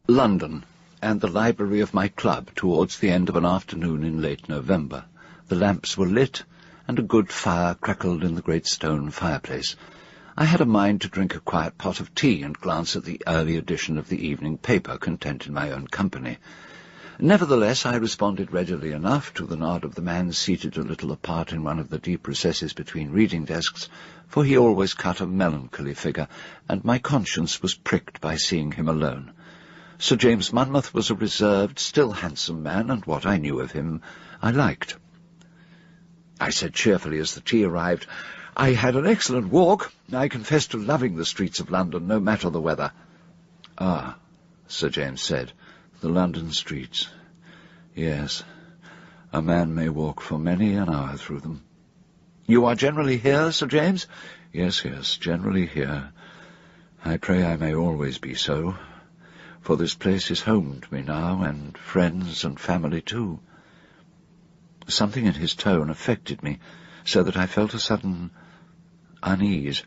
London, and the library of my club towards the end of an afternoon in late November. The lamps were lit, and a good fire crackled in the great stone fireplace. I had a mind to drink a quiet pot of tea and glance at the early edition of the evening paper, content in my own company. Nevertheless, I responded readily enough to the nod of the man seated a little apart in one of the deep recesses between reading desks, for he always cut a melancholy figure, and my conscience was pricked by seeing him alone. Sir James Monmouth was a reserved, still handsome man, and what I knew of him I liked. I said cheerfully as the tea arrived, "I had an excellent walk. I confess to loving the streets of London, no matter the weather." "Ah," Sir James said, "the London streets. Yes, a man may walk for many an hour through them." "You are generally here, Sir James?" Yes, generally here. I pray I may always be so, for this place is home to me now, and friends and family too." Something in his tone affected me, so that I felt a sudden unease.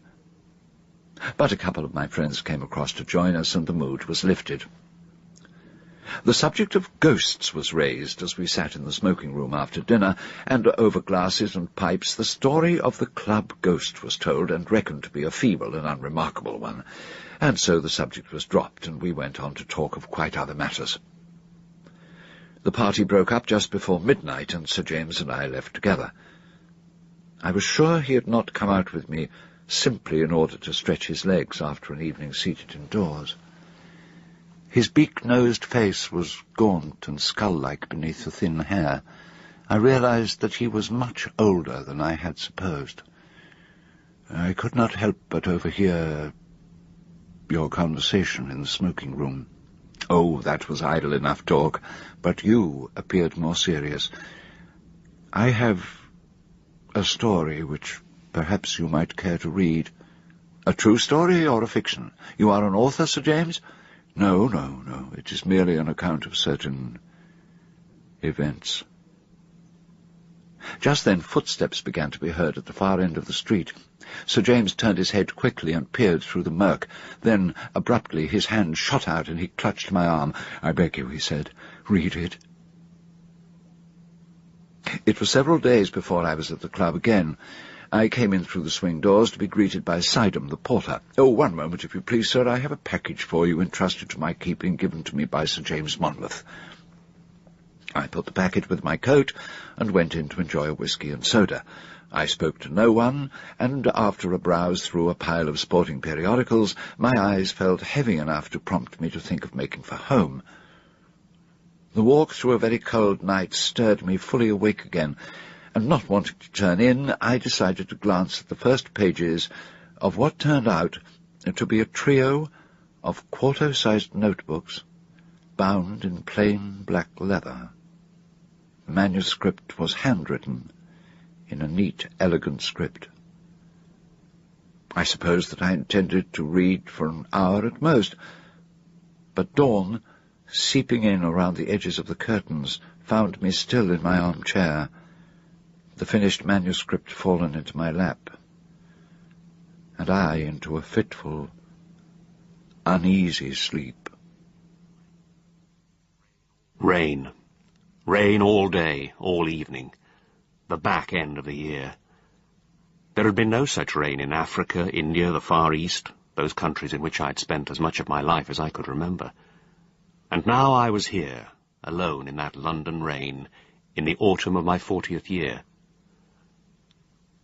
But a couple of my friends came across to join us, and the mood was lifted. The subject of ghosts was raised as we sat in the smoking-room after dinner, and over glasses and pipes the story of the club ghost was told, and reckoned to be a feeble and unremarkable one, and so the subject was dropped, and we went on to talk of quite other matters. The party broke up just before midnight, and Sir James and I left together. I was sure he had not come out with me simply in order to stretch his legs after an evening seated indoors. His beak-nosed face was gaunt and skull-like beneath the thin hair. I realized that he was much older than I had supposed. I could not help but overhear your conversation in the smoking-room. Oh, that was idle enough talk, but you appeared more serious. I have a story which perhaps you might care to read. A true story or a fiction? You are an author, Sir James? No. It is merely an account of certain events. Just then footsteps began to be heard at the far end of the street. Sir James turned his head quickly and peered through the murk. Then, abruptly, his hand shot out and he clutched my arm. "I beg you," he said, "read it." It was several days before I was at the club again. I came in through the swing doors to be greeted by Sidham, the porter. "Oh, one moment, if you please, sir. I have a package for you entrusted to my keeping, given to me by Sir James Monmouth." I put the packet with my coat and went in to enjoy a whisky and soda. I spoke to no one, and after a browse through a pile of sporting periodicals, my eyes felt heavy enough to prompt me to think of making for home. The walk through a very cold night stirred me fully awake again, and not wanting to turn in, I decided to glance at the first pages of what turned out to be a trio of quarto-sized notebooks bound in plain black leather. The manuscript was handwritten in a neat, elegant script. I supposed that I intended to read for an hour at most, but dawn, seeping in around the edges of the curtains, found me still in my armchair, the finished manuscript fallen into my lap, and I into a fitful, uneasy sleep. Rain. Rain all day, all evening. The back end of the year. There had been no such rain in Africa, India, the Far East, those countries in which I had spent as much of my life as I could remember. And now I was here, alone in that London rain, in the autumn of my 40th year.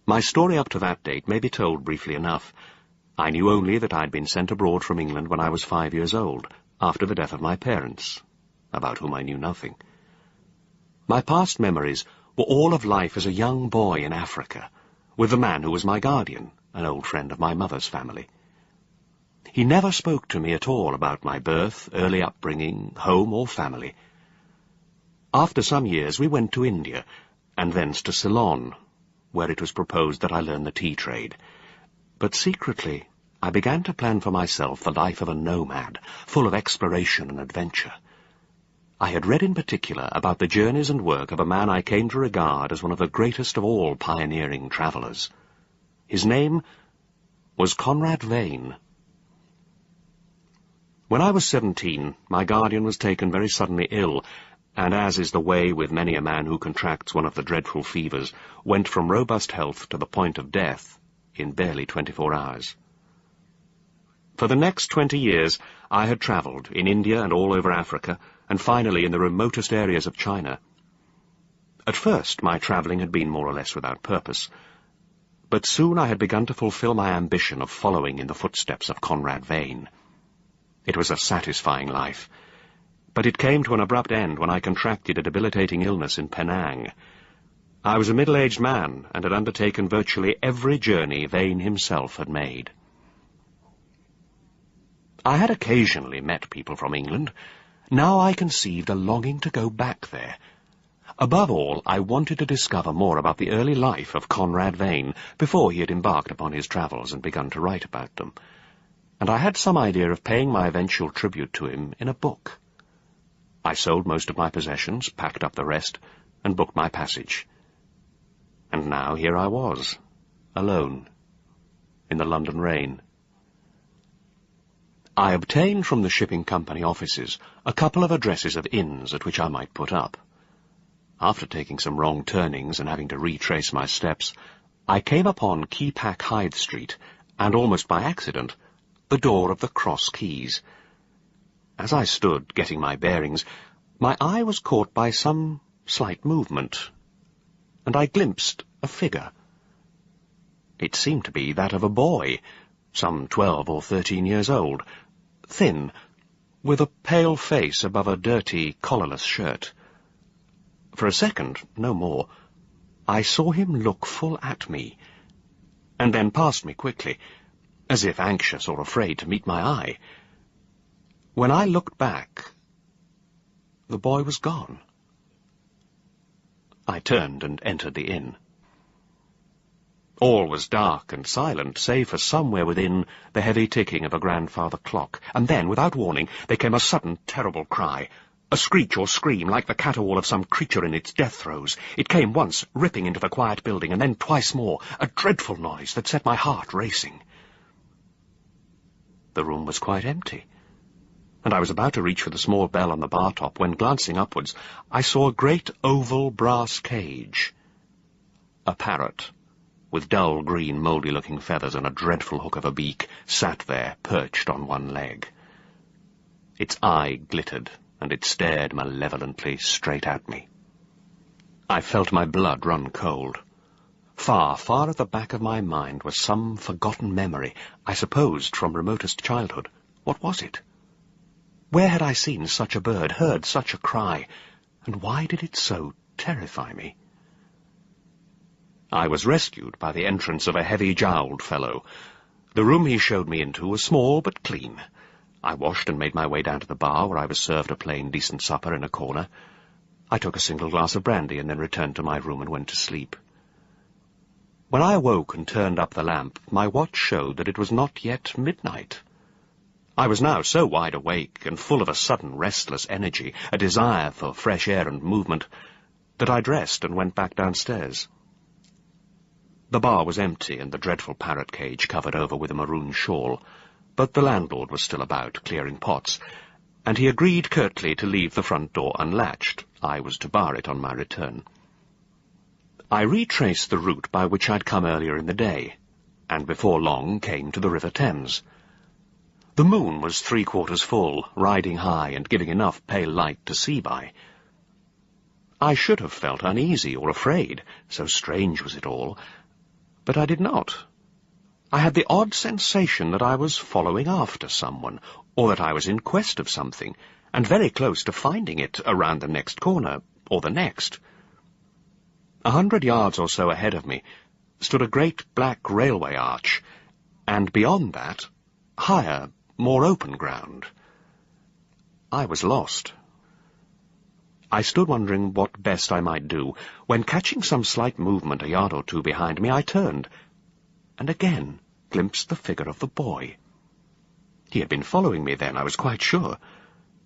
My story up to that date may be told briefly enough. I knew only that I had been sent abroad from England when I was 5 years old, after the death of my parents, about whom I knew nothing. My past memories were all of life as a young boy in Africa, with the man who was my guardian, an old friend of my mother's family. He never spoke to me at all about my birth, early upbringing, home or family. After some years we went to India, and thence to Ceylon, where it was proposed that I learn the tea trade. But secretly I began to plan for myself the life of a nomad, full of exploration and adventure. I had read in particular about the journeys and work of a man I came to regard as one of the greatest of all pioneering travellers. His name was Conrad Vane. When I was 17, my guardian was taken very suddenly ill, and, as is the way with many a man who contracts one of the dreadful fevers, went from robust health to the point of death in barely 24 hours. For the next 20 years, I had travelled in India and all over Africa, and finally in the remotest areas of China. At first, my travelling had been more or less without purpose, but soon I had begun to fulfil my ambition of following in the footsteps of Conrad Vane. It was a satisfying life, but it came to an abrupt end when I contracted a debilitating illness in Penang. I was a middle-aged man, and had undertaken virtually every journey Vane himself had made. I had occasionally met people from England. Now I conceived a longing to go back there. Above all, I wanted to discover more about the early life of Conrad Vane, before he had embarked upon his travels and begun to write about them, and I had some idea of paying my eventual tribute to him in a book. I sold most of my possessions, packed up the rest, and booked my passage. And now here I was, alone, in the London rain. I obtained from the shipping company offices a couple of addresses of inns at which I might put up. After taking some wrong turnings and having to retrace my steps, I came upon Keepak Hyde Street, and almost by accident, the door of the Cross Keys. As I stood, getting my bearings, my eye was caught by some slight movement, and I glimpsed a figure. It seemed to be that of a boy, some 12 or 13 years old, thin, with a pale face above a dirty, collarless shirt. For a second, no more, I saw him look full at me, and then past me quickly, as if anxious or afraid to meet my eye. When I looked back, the boy was gone. I turned and entered the inn. All was dark and silent, save for somewhere within the heavy ticking of a grandfather clock, and then, without warning, there came a sudden, terrible cry. A screech or scream, like the caterwaul of some creature in its death throes. It came once, ripping into the quiet building, and then twice more, a dreadful noise that set my heart racing. The room was quite empty, and I was about to reach for the small bell on the bar top when, glancing upwards, I saw a great oval brass cage. A parrot, with dull green mouldy-looking feathers and a dreadful hook of a beak, sat there, perched on one leg. Its eye glittered, and it stared malevolently straight at me. I felt my blood run cold. Far, far at the back of my mind was some forgotten memory, I supposed from remotest childhood. What was it? Where had I seen such a bird, heard such a cry, and why did it so terrify me? I was rescued by the entrance of a heavy-jowled fellow. The room he showed me into was small but clean. I washed and made my way down to the bar, where I was served a plain, decent supper in a corner. I took a single glass of brandy and then returned to my room and went to sleep. When I awoke and turned up the lamp, my watch showed that it was not yet midnight. I was now so wide awake and full of a sudden restless energy, a desire for fresh air and movement, that I dressed and went back downstairs. The bar was empty and the dreadful parrot cage covered over with a maroon shawl, but the landlord was still about, clearing pots, and he agreed curtly to leave the front door unlatched. I was to bar it on my return. I retraced the route by which I'd come earlier in the day, and before long came to the River Thames. The moon was 3/4 full, riding high and giving enough pale light to see by. I should have felt uneasy or afraid, so strange was it all, but I did not. I had the odd sensation that I was following after someone, or that I was in quest of something, and very close to finding it around the next corner, or the next. 100 yards or so ahead of me stood a great black railway arch, and beyond that, higher, more open ground. I was lost. I stood wondering what best I might do, when, catching some slight movement a yard or two behind me, I turned, and again glimpsed the figure of the boy. He had been following me then, I was quite sure.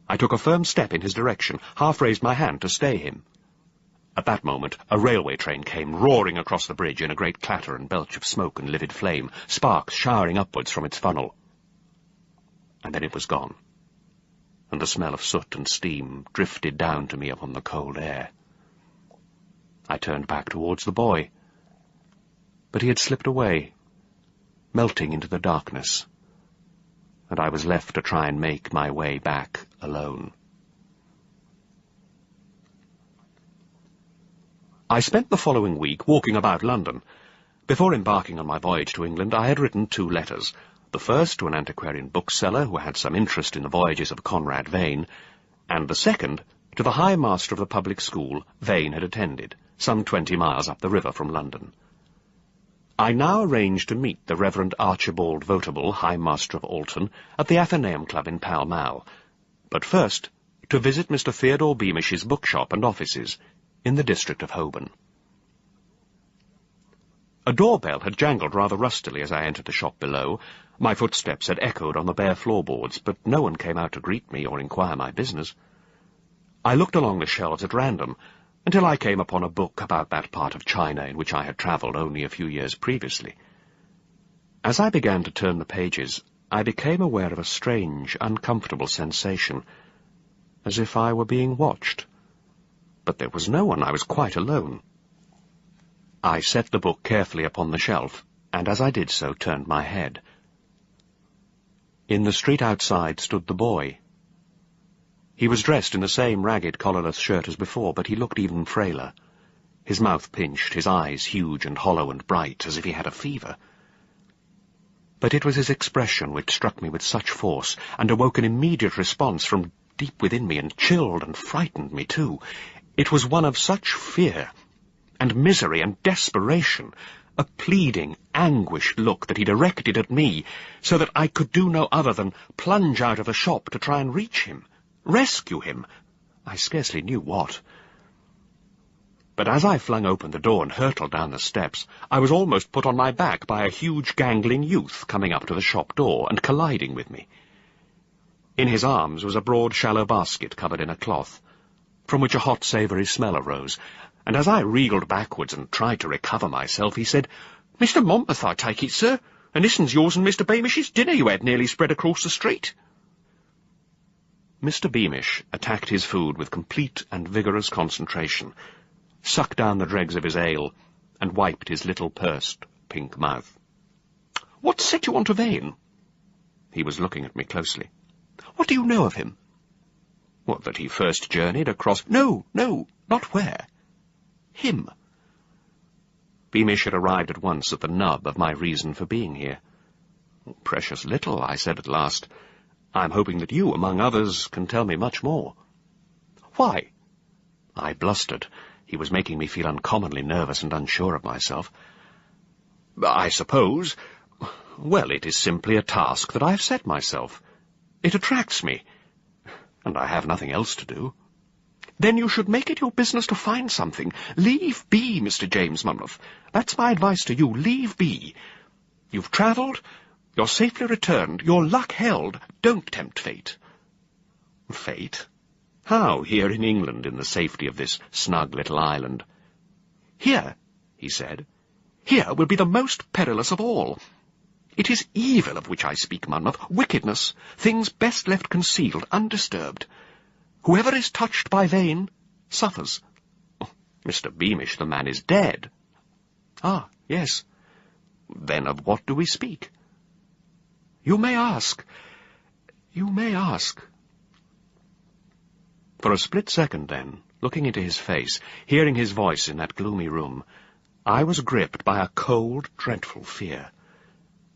I took a firm step in his direction, half raised my hand to stay him. At that moment, a railway train came roaring across the bridge in a great clatter and belch of smoke and livid flame, sparks showering upwards from its funnel. And then it was gone. and the smell of soot and steam drifted down to me upon the cold air. I turned back towards the boy, but he had slipped away, melting into the darkness, and I was left to try and make my way back alone. I spent the following week walking about London. Before embarking on my voyage to England, I had written 2 letters. The first to an antiquarian bookseller who had some interest in the voyages of Conrad Vane, and the second to the High Master of the public school Vane had attended, some 20 miles up the river from London. I now arranged to meet the Reverend Archibald Votable, High Master of Alton, at the Athenaeum Club in Pall Mall, but first to visit Mr. Theodore Beamish's bookshop and offices in the district of Holborn. A doorbell had jangled rather rustily as I entered the shop below. My footsteps had echoed on the bare floorboards, but no one came out to greet me or inquire my business. I looked along the shelves at random, until I came upon a book about that part of China in which I had travelled only a few years previously. As I began to turn the pages, I became aware of a strange, uncomfortable sensation, as if I were being watched. But there was no one. I was quite alone. I set the book carefully upon the shelf, and as I did so turned my head. In the street outside stood the boy. He was dressed in the same ragged collarless shirt as before, but he looked even frailer. His mouth pinched, his eyes huge and hollow and bright, as if he had a fever. But it was his expression which struck me with such force, and awoke an immediate response from deep within me, and chilled and frightened me too. It was one of such fear and misery and desperation, a pleading, anguished look that he directed at me, so that I could do no other than plunge out of the shop to try and reach him, rescue him. I scarcely knew what. But as I flung open the door and hurtled down the steps, I was almost put on my back by a huge gangling youth coming up to the shop door and colliding with me. In his arms was a broad, shallow basket covered in a cloth, from which a hot, savoury smell arose, and as I reeled backwards and tried to recover myself, he said, "Mr. Monmouth, I take it, sir, and this'n's yours and Mr. Beamish's dinner you had nearly spread across the street." Mr. Beamish attacked his food with complete and vigorous concentration, sucked down the dregs of his ale, and wiped his little pursed pink mouth. "What set you on to Vane?" He was looking at me closely. "What do you know of him?" "What, that he first journeyed across—" No, not where. Him. Beamish had arrived at once at the nub of my reason for being here. "Precious little," I said at last. "I'm hoping that you, among others, can tell me much more." "Why?" I blustered. He was making me feel uncommonly nervous and unsure of myself. "I suppose... Well, it is simply a task that I have set myself. It attracts me, and I have nothing else to do." "Then you should make it your business to find something. Leave be, Mr. James Monmouth. That's my advice to you. Leave be. You've travelled, you're safely returned, your luck held. Don't tempt fate." "Fate? How, here in England, in the safety of this snug little island?" "Here," he said, "here will be the most perilous of all. It is evil of which I speak, Monmouth, wickedness, things best left concealed, undisturbed. Whoever is touched by Vane suffers." Oh, "Mr. Beamish, the man is dead." "Ah, yes. Then of what do we speak?" You may ask. For a split second then, looking into his face, hearing his voice in that gloomy room, I was gripped by a cold, dreadful fear.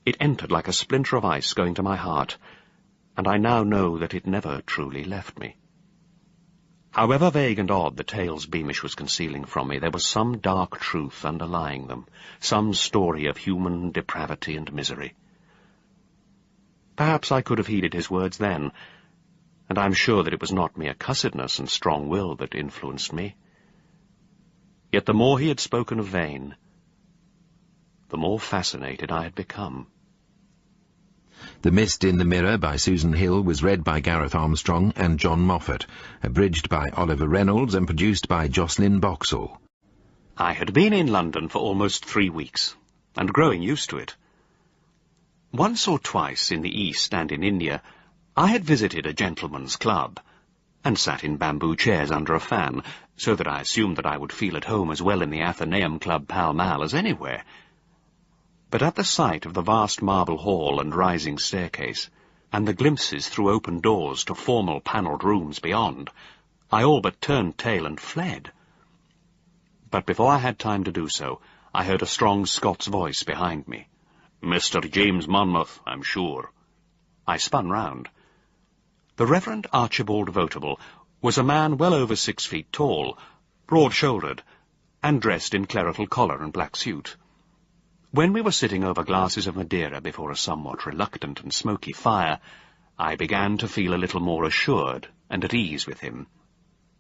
It entered like a splinter of ice going to my heart, and I now know that it never truly left me. However vague and odd the tales Beamish was concealing from me, there was some dark truth underlying them, some story of human depravity and misery. Perhaps I could have heeded his words then, and I am sure that it was not mere cussedness and strong will that influenced me. Yet the more he had spoken of Vane, the more fascinated I had become. The Mist in the Mirror by Susan Hill was read by Gareth Armstrong and John Moffat, abridged by Oliver Reynolds and produced by Jocelyn Boxall. I had been in London for almost 3 weeks, and growing used to it. Once or twice in the East and in India, I had visited a gentleman's club, and sat in bamboo chairs under a fan, so that I assumed that I would feel at home as well in the Athenaeum Club Pall Mall as anywhere. But at the sight of the vast marble hall and rising staircase, and the glimpses through open doors to formal panelled rooms beyond, I all but turned tail and fled. But before I had time to do so, I heard a strong Scots voice behind me. "Mr. James Monmouth, I'm sure." I spun round. The Reverend Archibald Votable was a man well over 6 feet tall, broad-shouldered, and dressed in clerical collar and black suit. When we were sitting over glasses of Madeira before a somewhat reluctant and smoky fire, I began to feel a little more assured and at ease with him.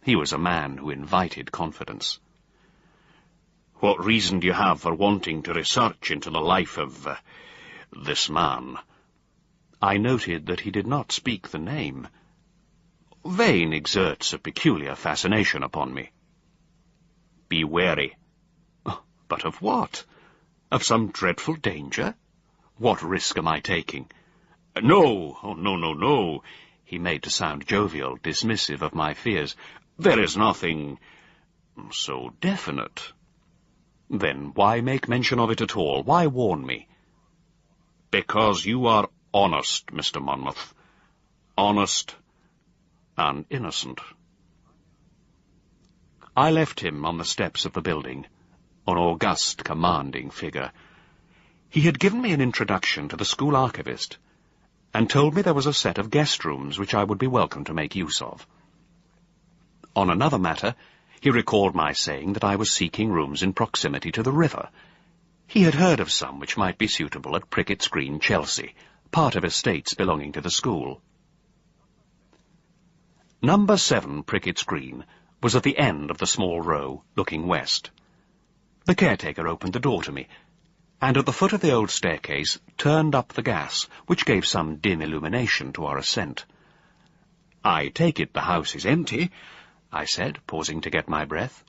He was a man who invited confidence. "What reason do you have for wanting to research into the life of this man?" I noted that he did not speak the name. Vane exerts a peculiar fascination upon me. "Be wary." "But of what? Of some dreadful danger? What risk am I taking?" "No, oh, no. He made to sound jovial, dismissive of my fears. "There is nothing so definite." "Then why make mention of it at all? Why warn me?" "Because you are honest, Mr. Monmouth. Honest and innocent." I left him on the steps of the building, an august, commanding figure. He had given me an introduction to the school archivist, and told me there was a set of guest rooms which I would be welcome to make use of. On another matter, he recalled my saying that I was seeking rooms in proximity to the river. He had heard of some which might be suitable at Prickett's Green, Chelsea, part of estates belonging to the school. Number 7 Prickett's Green was at the end of the small row, looking west. The caretaker opened the door to me, and at the foot of the old staircase turned up the gas, which gave some dim illumination to our ascent. "I take it the house is empty," I said, pausing to get my breath.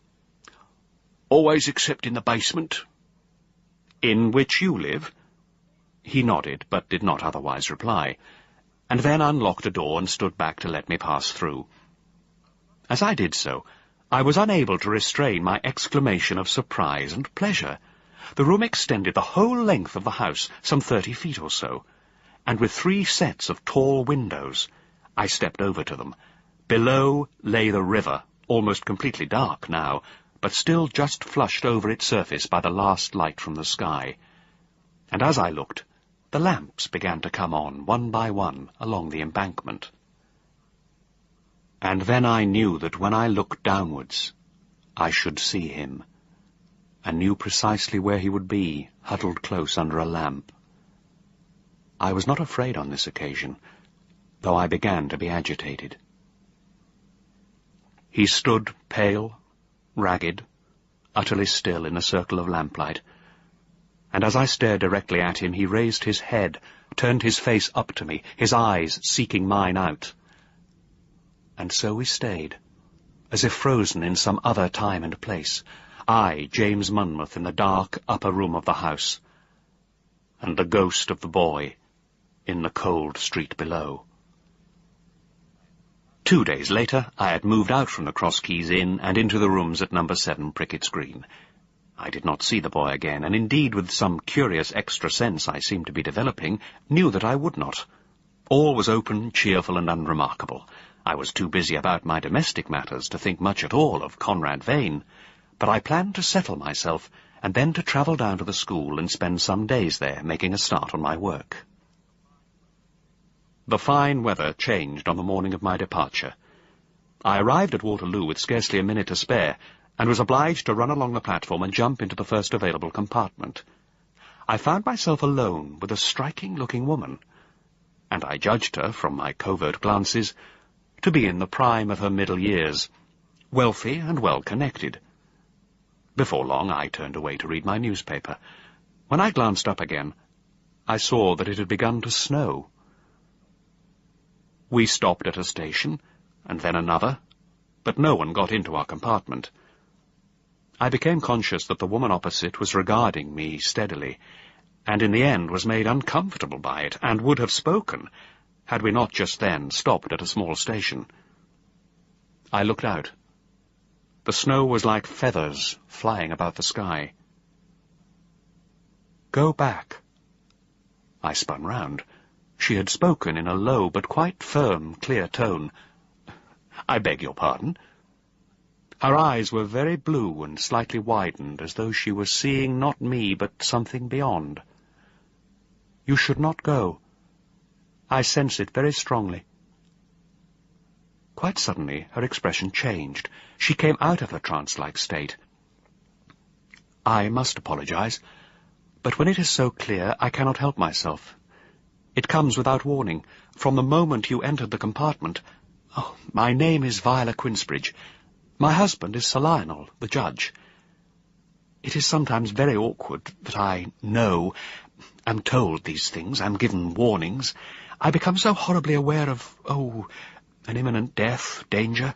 "Always except in the basement." "In which you live?" He nodded, but did not otherwise reply, and then unlocked a door and stood back to let me pass through. As I did so, I was unable to restrain my exclamation of surprise and pleasure. The room extended the whole length of the house, some 30 feet or so, and with 3 sets of tall windows. I stepped over to them. Below lay the river, almost completely dark now, but still just flushed over its surface by the last light from the sky. And as I looked, the lamps began to come on, one by one, along the embankment. And then I knew that when I looked downwards, I should see him, and knew precisely where he would be, huddled close under a lamp. I was not afraid on this occasion, though I began to be agitated. He stood pale, ragged, utterly still in the circle of lamplight, and as I stared directly at him, he raised his head, turned his face up to me, his eyes seeking mine out. And so we stayed, as if frozen in some other time and place, I, James Monmouth, in the dark upper room of the house, and the ghost of the boy in the cold street below. 2 days later, I had moved out from the Cross Keys Inn and into the rooms at number 7 Prickett's Green. I did not see the boy again, and indeed, with some curious extra sense I seemed to be developing, knew that I would not. All was open, cheerful, and unremarkable. I was too busy about my domestic matters to think much at all of Conrad Vane, but I planned to settle myself, and then to travel down to the school and spend some days there, making a start on my work. The fine weather changed on the morning of my departure. I arrived at Waterloo with scarcely a minute to spare, and was obliged to run along the platform and jump into the first available compartment. I found myself alone with a striking-looking woman, and I judged her, from my covert glances, to be in the prime of her middle years, wealthy and well-connected. Before long I turned away to read my newspaper. When I glanced up again, I saw that it had begun to snow. We stopped at a station, and then another, but no one got into our compartment. I became conscious that the woman opposite was regarding me steadily, and in the end was made uncomfortable by it, and would have spoken, had we not just then stopped at a small station. I looked out. The snow was like feathers flying about the sky. "Go back." I spun round. She had spoken in a low but quite firm, clear tone. "I beg your pardon." Her eyes were very blue and slightly widened, as though she was seeing not me but something beyond. "You should not go. I sense it very strongly." Quite suddenly her expression changed. She came out of her trance-like state. "I must apologize, but when it is so clear, I cannot help myself. It comes without warning. From the moment you entered the compartment— Oh, my name is Viola Quinsbridge. My husband is Sir Lionel, the judge. It is sometimes very awkward that I am told these things, am given warnings. I become so horribly aware of, an imminent death, danger,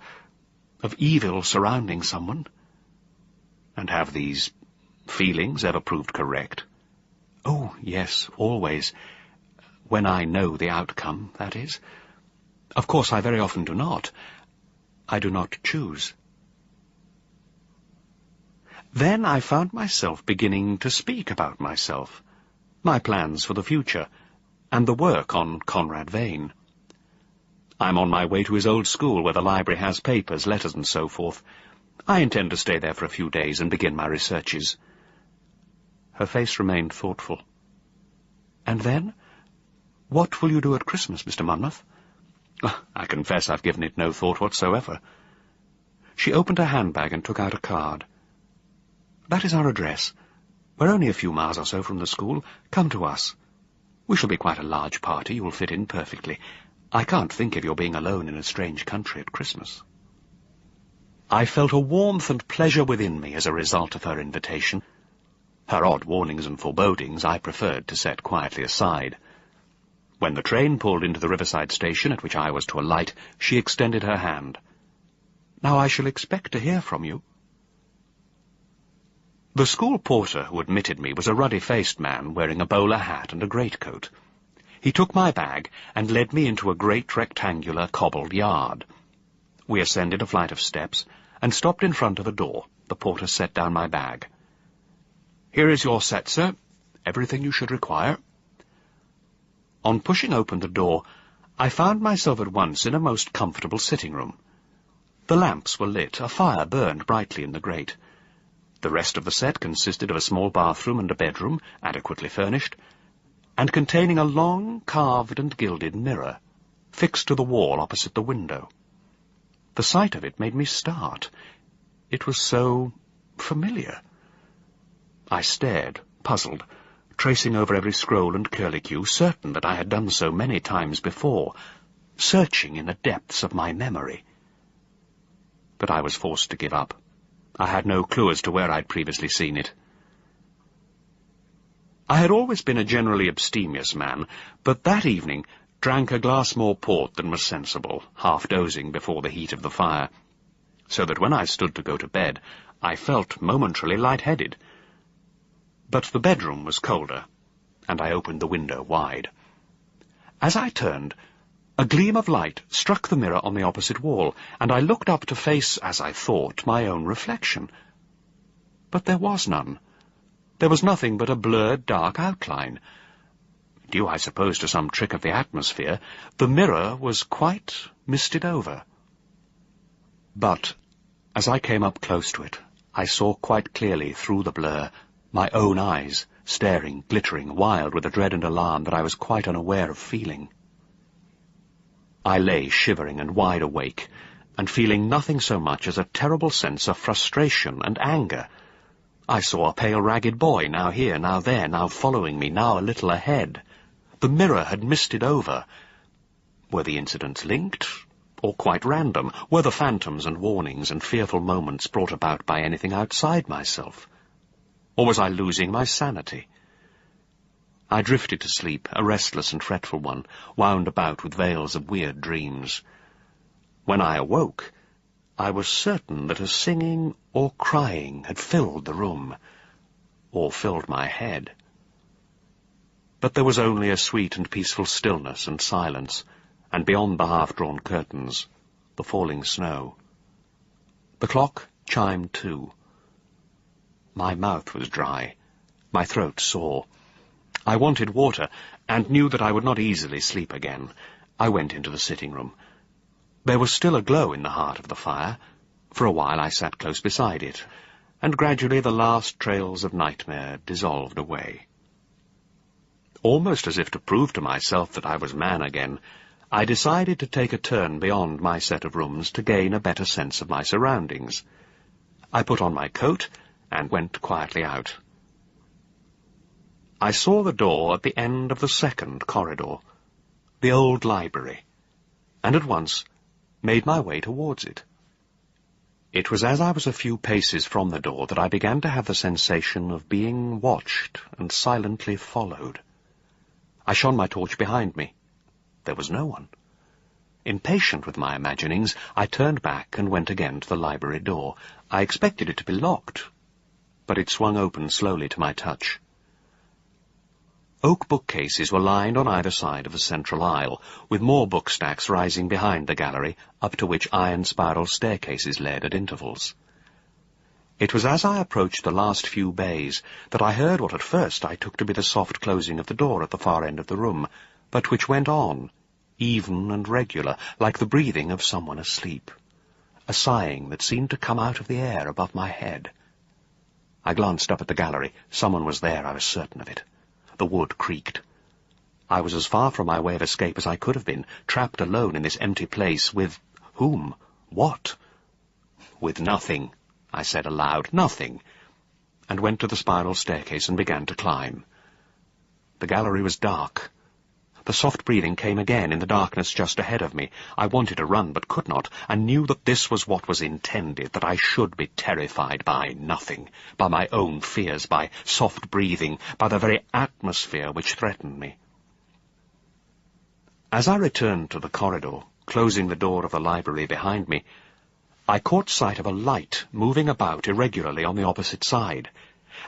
of evil surrounding someone." "And have these feelings ever proved correct?" "Oh, yes, always. When I know the outcome, that is. Of course, I very often do not. I do not choose." Then I found myself beginning to speak about myself, my plans for the future, and the work on Conrad Vane. "I'm on my way to his old school, where the library has papers, letters, and so forth. I intend to stay there for a few days and begin my researches." Her face remained thoughtful. "And then? What will you do at Christmas, Mr. Monmouth?" "I confess I've given it no thought whatsoever." She opened her handbag and took out a card. "That is our address. We're only a few miles or so from the school. Come to us. We shall be quite a large party. You will fit in perfectly. I can't think of your being alone in a strange country at Christmas." I felt a warmth and pleasure within me as a result of her invitation. Her odd warnings and forebodings I preferred to set quietly aside. When the train pulled into the riverside station at which I was to alight, she extended her hand. "Now I shall expect to hear from you." The school porter who admitted me was a ruddy-faced man wearing a bowler hat and a greatcoat. He took my bag and led me into a great rectangular cobbled yard. We ascended a flight of steps and stopped in front of a door. The porter set down my bag. "Here is your set, sir. Everything you should require." On pushing open the door, I found myself at once in a most comfortable sitting-room. The lamps were lit, a fire burned brightly in the grate. The rest of the set consisted of a small bathroom and a bedroom, adequately furnished, and containing a long, carved and gilded mirror, fixed to the wall opposite the window. The sight of it made me start. It was so familiar. I stared, puzzled, tracing over every scroll and curlicue, certain that I had done so many times before, searching in the depths of my memory. But I was forced to give up. I had no clue as to where I'd previously seen it. I had always been a generally abstemious man, but that evening drank a glass more port than was sensible, half dozing before the heat of the fire, so that when I stood to go to bed, I felt momentarily light-headed. But the bedroom was colder, and I opened the window wide. As I turned, a gleam of light struck the mirror on the opposite wall, and I looked up to face, as I thought, my own reflection. But there was none. There was nothing but a blurred, dark outline. Due, I suppose, to some trick of the atmosphere, the mirror was quite misted over. But, as I came up close to it, I saw quite clearly through the blur my own eyes, staring, glittering, wild with a dread and alarm that I was quite unaware of feeling. I lay shivering and wide awake, and feeling nothing so much as a terrible sense of frustration and anger. I saw a pale, ragged boy, now here, now there, now following me, now a little ahead. The mirror had misted over. Were the incidents linked, or quite random? Were the phantoms and warnings and fearful moments brought about by anything outside myself? Or was I losing my sanity? I drifted to sleep, a restless and fretful one, wound about with veils of weird dreams. When I awoke, I was certain that a singing or crying had filled the room, or filled my head. But there was only a sweet and peaceful stillness and silence, and beyond the half-drawn curtains, the falling snow. The clock chimed 2. My mouth was dry, my throat sore. I wanted water, and knew that I would not easily sleep again. I went into the sitting-room. There was still a glow in the heart of the fire. For a while I sat close beside it, and gradually the last trails of nightmare dissolved away. Almost as if to prove to myself that I was man again, I decided to take a turn beyond my set of rooms to gain a better sense of my surroundings. I put on my coat and went quietly out. I saw the door at the end of the second corridor, the old library, and at once made my way towards it. It was as I was a few paces from the door that I began to have the sensation of being watched and silently followed. I shone my torch behind me. There was no one. Impatient with my imaginings, I turned back and went again to the library door. I expected it to be locked, but it swung open slowly to my touch. Oak bookcases were lined on either side of the central aisle, with more bookstacks rising behind the gallery, up to which iron spiral staircases led at intervals. It was as I approached the last few bays that I heard what at first I took to be the soft closing of the door at the far end of the room, but which went on, even and regular, like the breathing of someone asleep, a sighing that seemed to come out of the air above my head. I glanced up at the gallery. Someone was there, I was certain of it. The wood creaked. I was as far from my way of escape as I could have been, trapped alone in this empty place with whom? What? With nothing, I said aloud, nothing, and went to the spiral staircase and began to climb. The gallery was dark. The soft breathing came again in the darkness just ahead of me. I wanted to run, but could not, and knew that this was what was intended, that I should be terrified by nothing, by my own fears, by soft breathing, by the very atmosphere which threatened me. As I returned to the corridor, closing the door of the library behind me, I caught sight of a light moving about irregularly on the opposite side,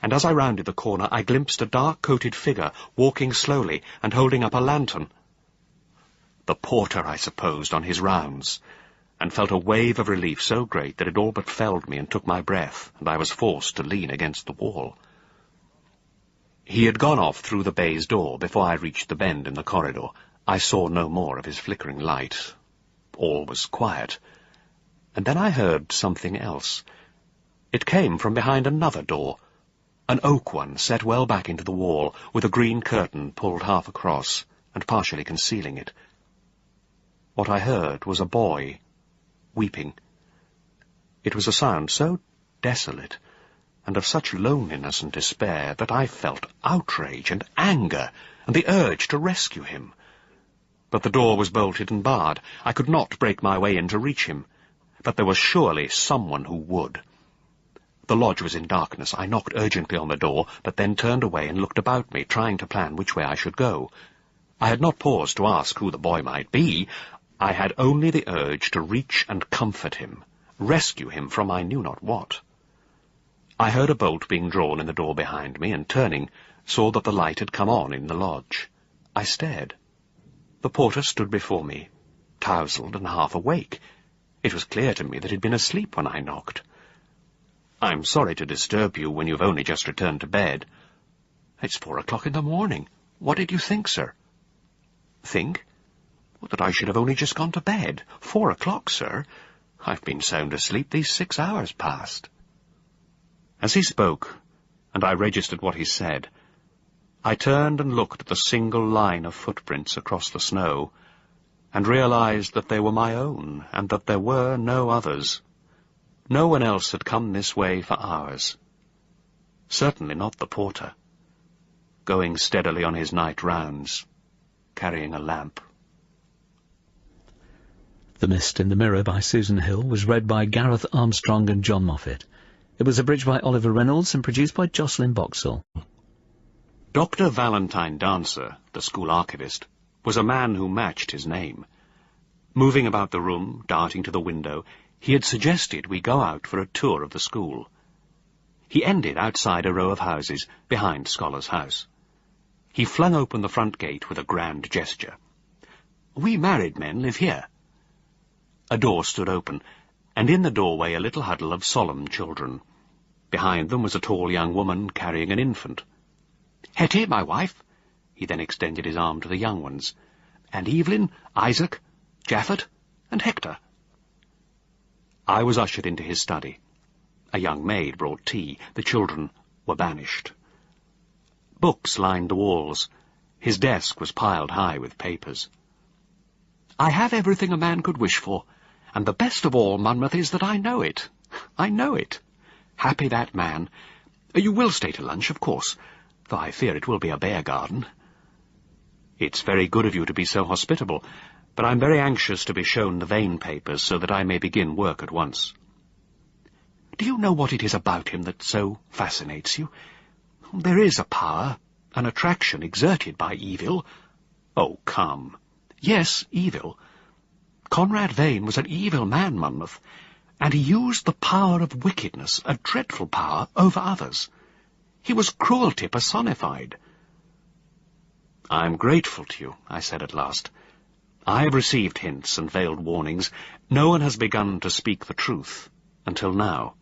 and as I rounded the corner I glimpsed a dark-coated figure walking slowly and holding up a lantern. The porter, I supposed, on his rounds, and felt a wave of relief so great that it all but felled me and took my breath, and I was forced to lean against the wall. He had gone off through the baize door before I reached the bend in the corridor. I saw no more of his flickering light. All was quiet. And then I heard something else. It came from behind another door, an oak one set well back into the wall, with a green curtain pulled half across and partially concealing it. What I heard was a boy weeping. It was a sound so desolate and of such loneliness and despair that I felt outrage and anger and the urge to rescue him. But the door was bolted and barred. I could not break my way in to reach him, but there was surely someone who would. The lodge was in darkness. I knocked urgently on the door, but then turned away and looked about me, trying to plan which way I should go. I had not paused to ask who the boy might be. I had only the urge to reach and comfort him, rescue him from I knew not what. I heard a bolt being drawn in the door behind me, and turning, saw that the light had come on in the lodge. I stared. The porter stood before me, tousled and half awake. It was clear to me that he'd been asleep when I knocked. "I'm sorry to disturb you when you've only just returned to bed." "It's 4 o'clock in the morning. What did you think, sir?" "Think? Well, that I should have only just gone to bed. 4 o'clock, sir. I've been sound asleep these 6 hours past." As he spoke, and I registered what he said, I turned and looked at the single line of footprints across the snow, and realized that they were my own, and that there were no others. No one else had come this way for hours. Certainly not the porter, going steadily on his night rounds, carrying a lamp. The Mist in the Mirror by Susan Hill was read by Gareth Armstrong and John Moffat. It was abridged by Oliver Reynolds and produced by Jocelyn Boxall. Dr. Valentine Dancer, the school archivist, was a man who matched his name. Moving about the room, darting to the window, he had suggested we go out for a tour of the school. He ended outside a row of houses behind Scholars' House. He flung open the front gate with a grand gesture. We married men live here." A door stood open, and in the doorway a little huddle of solemn children. Behind them was a tall young woman carrying an infant. "Hetty, my wife." He then extended his arm to the young ones. "And Evelyn, Isaac, Japhet, and Hector." I was ushered into his study. A young maid brought tea. The children were banished. Books lined the walls. His desk was piled high with papers. "I have everything a man could wish for, and the best of all, Monmouth, is that I know it. I know it. Happy that man. You will stay to lunch, of course, though I fear it will be a bear garden." "It's very good of you to be so hospitable, but I'm very anxious to be shown the Vane papers so that I may begin work at once." "Do you know what it is about him that so fascinates you? There is a power, an attraction exerted by evil." "Oh, come." "Yes, evil. Conrad Vane was an evil man, Monmouth, and he used the power of wickedness, a dreadful power, over others. He was cruelty personified." "I'm grateful to you," I said at last. "I have received hints and veiled warnings. No one has begun to speak the truth, until now."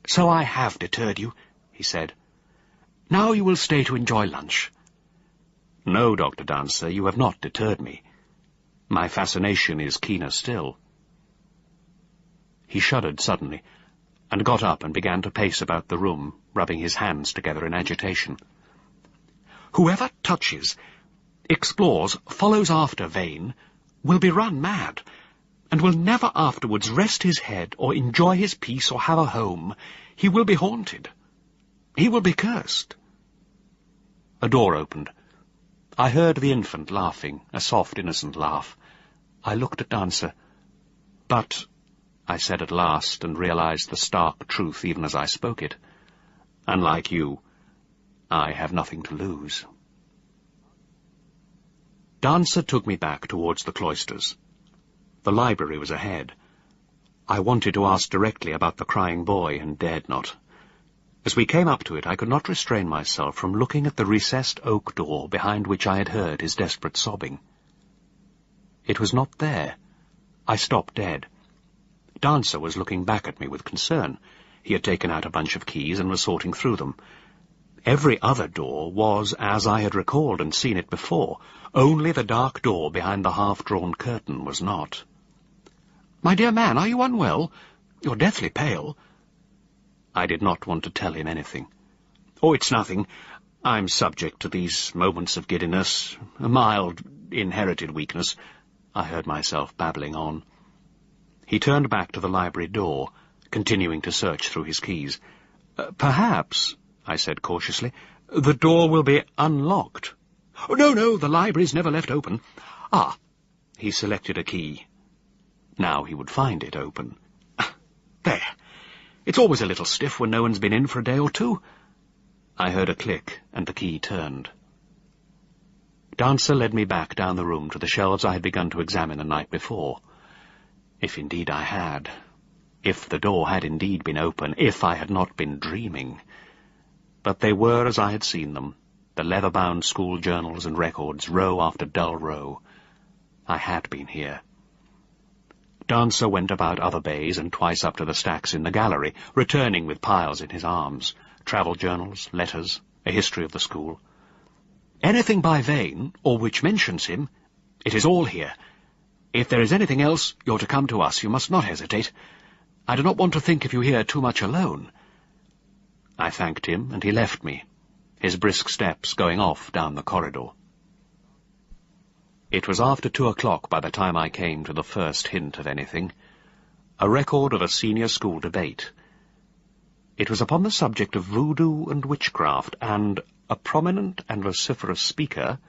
"So I have deterred you," he said. "Now you will stay to enjoy lunch." "No, Dr. Dancer, you have not deterred me. My fascination is keener still." He shuddered suddenly, and got up and began to pace about the room, rubbing his hands together in agitation. "Whoever touches, explores, follows after Vane, will be run mad, and will never afterwards rest his head, or enjoy his peace, or have a home. He will be haunted. He will be cursed." A door opened. I heard the infant laughing, a soft, innocent laugh. I looked at Dancer. "But," I said at last, and realized the stark truth even as I spoke it, "unlike you, I have nothing to lose." Dancer took me back towards the cloisters. The library was ahead. I wanted to ask directly about the crying boy, and dared not. As we came up to it, I could not restrain myself from looking at the recessed oak door behind which I had heard his desperate sobbing. It was not there. I stopped dead. Dancer was looking back at me with concern. He had taken out a bunch of keys and was sorting through them. Every other door was as I had recalled and seen it before. Only the dark door behind the half-drawn curtain was not. "My dear man, are you unwell? You're deathly pale." I did not want to tell him anything. "Oh, it's nothing. I'm subject to these moments of giddiness, a mild, inherited weakness," I heard myself babbling on. He turned back to the library door, continuing to search through his keys. "Perhaps," I said cautiously, "the door will be unlocked." "Oh, no, the library's never left open." "Ah." He selected a key. Now he would find it open. "There. It's always a little stiff when no one's been in for a day or two." I heard a click, and the key turned. Dancer led me back down the room to the shelves I had begun to examine the night before. If indeed I had. If the door had indeed been open. If I had not been dreaming. But they were as I had seen them, the leather-bound school journals and records, row after dull row. I had been here. Dancer went about other bays and twice up to the stacks in the gallery, returning with piles in his arms, travel journals, letters, a history of the school. "Anything by Vane, or which mentions him, it is all here. If there is anything else, you're to come to us. You must not hesitate. I do not want to think of you here too much alone." I thanked him, and he left me, his brisk steps going off down the corridor. It was after 2 o'clock by the time I came to the first hint of anything, a record of a senior school debate. It was upon the subject of voodoo and witchcraft, and a prominent and vociferous speaker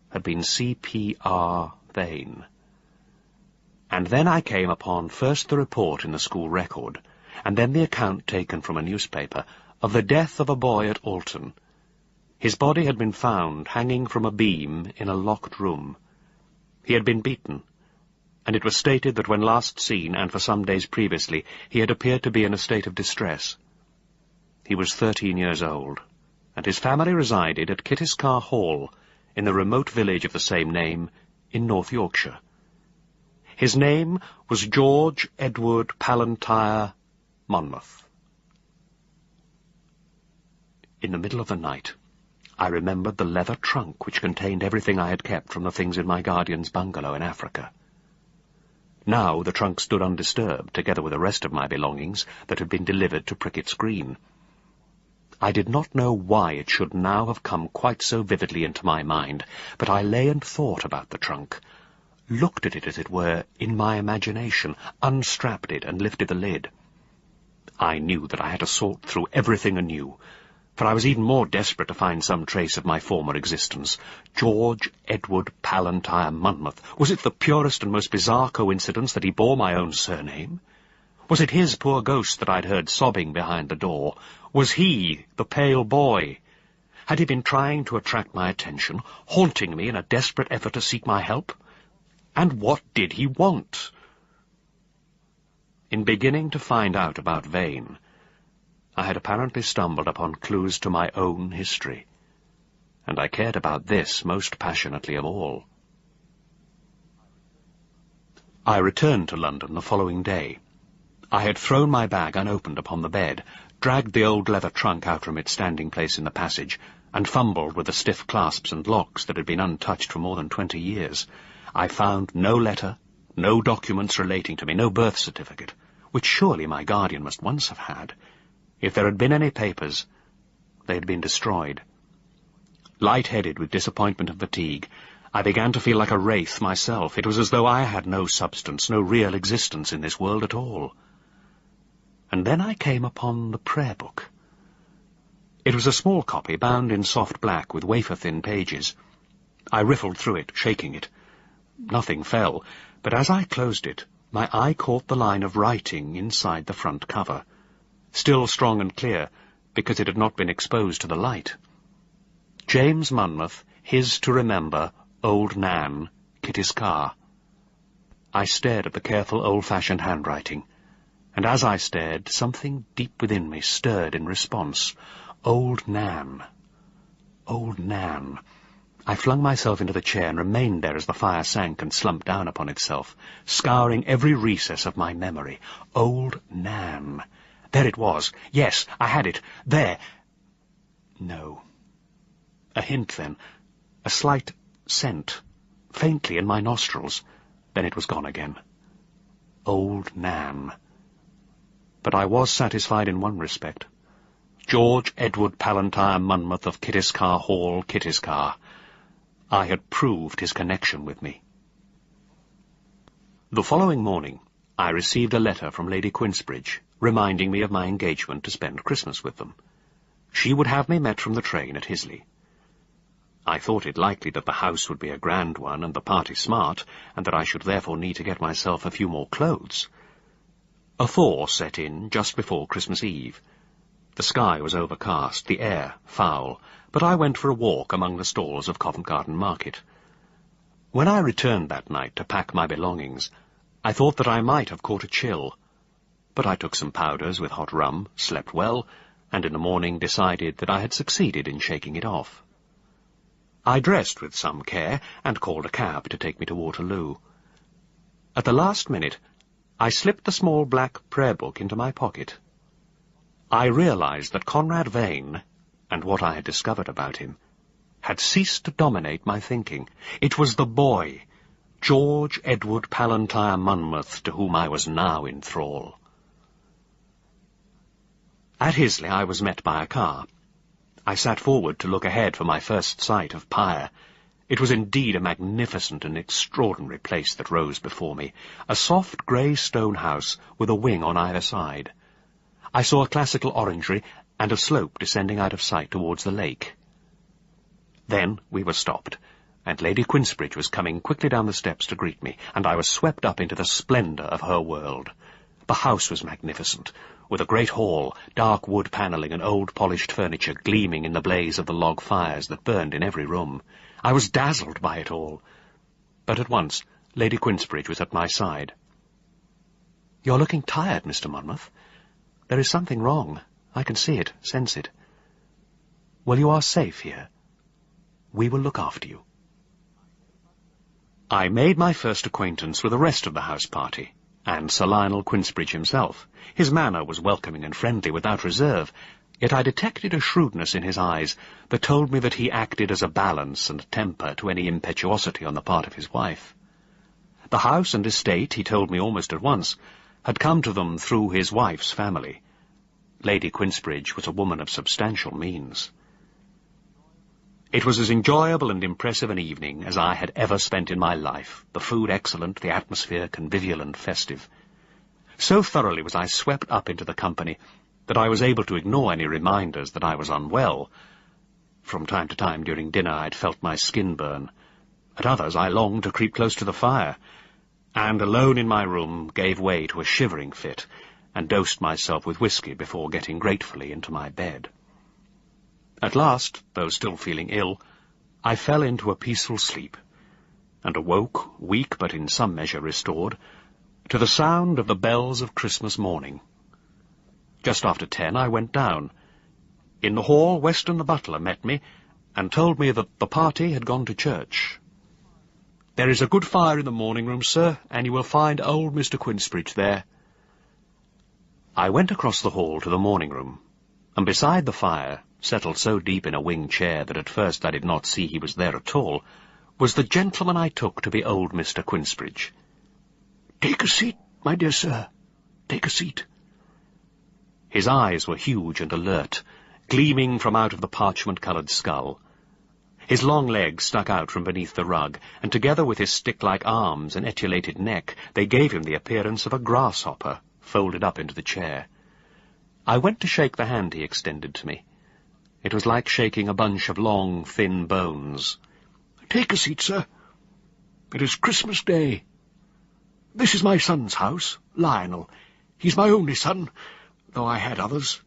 had been C.P.R. Vane. And then I came upon first the report in the school record, and then the account taken from a newspaper of the death of a boy at Alton. His body had been found hanging from a beam in a locked room. He had been beaten, and it was stated that when last seen, and for some days previously, he had appeared to be in a state of distress. He was 13 years old, and his family resided at Kittiscar Hall, in the remote village of the same name, in North Yorkshire. His name was George Edward Palantyre Monmouth. In the middle of the night, I remembered the leather trunk which contained everything I had kept from the things in my guardian's bungalow in Africa. Now the trunk stood undisturbed, together with the rest of my belongings that had been delivered to Prickett's Green. I did not know why it should now have come quite so vividly into my mind, but I lay and thought about the trunk, looked at it, as it were, in my imagination, unstrapped it and lifted the lid. I knew that I had to sort through everything anew, for I was even more desperate to find some trace of my former existence. George Edward Palantyre Monmouth. Was it the purest and most bizarre coincidence that he bore my own surname? Was it his poor ghost that I'd heard sobbing behind the door? Was he the pale boy? Had he been trying to attract my attention, haunting me in a desperate effort to seek my help? And what did he want? In beginning to find out about Vane, I had apparently stumbled upon clues to my own history, and I cared about this most passionately of all. I returned to London the following day. I had thrown my bag unopened upon the bed, dragged the old leather trunk out from its standing place in the passage, and fumbled with the stiff clasps and locks that had been untouched for more than 20 years. I found no letter, no documents relating to me, no birth certificate, which surely my guardian must once have had. If there had been any papers, they had been destroyed. Light-headed with disappointment and fatigue, I began to feel like a wraith myself. It was as though I had no substance, no real existence in this world at all. And then I came upon the prayer book. It was a small copy, bound in soft black with wafer-thin pages. I riffled through it, shaking it. Nothing fell, but as I closed it, my eye caught the line of writing inside the front cover, still strong and clear, because it had not been exposed to the light. James Monmouth, his to remember, Old Nan, Kittiscar. I stared at the careful, old-fashioned handwriting, and as I stared, something deep within me stirred in response. Old Nan. Old Nan. I flung myself into the chair and remained there as the fire sank and slumped down upon itself, scouring every recess of my memory. Old Nan. There it was. Yes, I had it. There. No. A hint, then. A slight scent, faintly in my nostrils. Then it was gone again. Old Nan. But I was satisfied in one respect. George Edward Palantyre Monmouth of Kittiscar Hall, Kittiscar. I had proved his connection with me. The following morning, I received a letter from Lady Quinsbridge, reminding me of my engagement to spend Christmas with them. She would have me met from the train at Hisley. I thought it likely that the house would be a grand one and the party smart, and that I should therefore need to get myself a few more clothes. A thaw set in just before Christmas Eve. The sky was overcast, the air foul, but I went for a walk among the stalls of Covent Garden Market. When I returned that night to pack my belongings, I thought that I might have caught a chill, but I took some powders with hot rum, slept well, and in the morning decided that I had succeeded in shaking it off. I dressed with some care and called a cab to take me to Waterloo. At the last minute, I slipped the small black prayer book into my pocket. I realized that Conrad Vane, and what I had discovered about him, had ceased to dominate my thinking. It was the boy, George Edward Palantyre Monmouth, to whom I was now in thrall. At Hisley I was met by a car. I sat forward to look ahead for my first sight of Pyre. It was indeed a magnificent and extraordinary place that rose before me, a soft grey stone house with a wing on either side. I saw a classical orangery and a slope descending out of sight towards the lake. Then we were stopped, and Lady Quinsbridge was coming quickly down the steps to greet me, and I was swept up into the splendour of her world. The house was magnificent, with a great hall, dark wood panelling and old polished furniture gleaming in the blaze of the log fires that burned in every room. I was dazzled by it all. But at once Lady Quinsbridge was at my side. "You're looking tired, Mr. Monmouth. There is something wrong. I can see it, sense it. Well, you are safe here. We will look after you." I made my first acquaintance with the rest of the house party, and Sir Lionel Quinsbridge himself. His manner was welcoming and friendly without reserve, yet I detected a shrewdness in his eyes that told me that he acted as a balance and temper to any impetuosity on the part of his wife. The house and estate, he told me almost at once, had come to them through his wife's family. Lady Quinsbridge was a woman of substantial means. It was as enjoyable and impressive an evening as I had ever spent in my life, the food excellent, the atmosphere convivial and festive. So thoroughly was I swept up into the company that I was able to ignore any reminders that I was unwell. From time to time during dinner I had felt my skin burn. At others I longed to creep close to the fire, and alone in my room gave way to a shivering fit, and dosed myself with whisky before getting gratefully into my bed. At last, though still feeling ill, I fell into a peaceful sleep, and awoke, weak but in some measure restored, to the sound of the bells of Christmas morning. Just after 10 I went down. In the hall, Weston the butler met me, and told me that the party had gone to church. "There is a good fire in the morning-room, sir, and you will find old Mr. Quinsbridge there." I went across the hall to the morning-room, and beside the fire, settled so deep in a wing chair that at first I did not see he was there at all, was the gentleman I took to be old Mr. Quinsbridge. "Take a seat, my dear sir, take a seat." His eyes were huge and alert, gleaming from out of the parchment-coloured skull. His long legs stuck out from beneath the rug, and together with his stick-like arms and etiolated neck, they gave him the appearance of a grasshopper, folded up into the chair. I went to shake the hand he extended to me. It was like shaking a bunch of long, thin bones. "Take a seat, sir. It is Christmas Day. This is my son's house, Lionel. He's my only son, though I had others."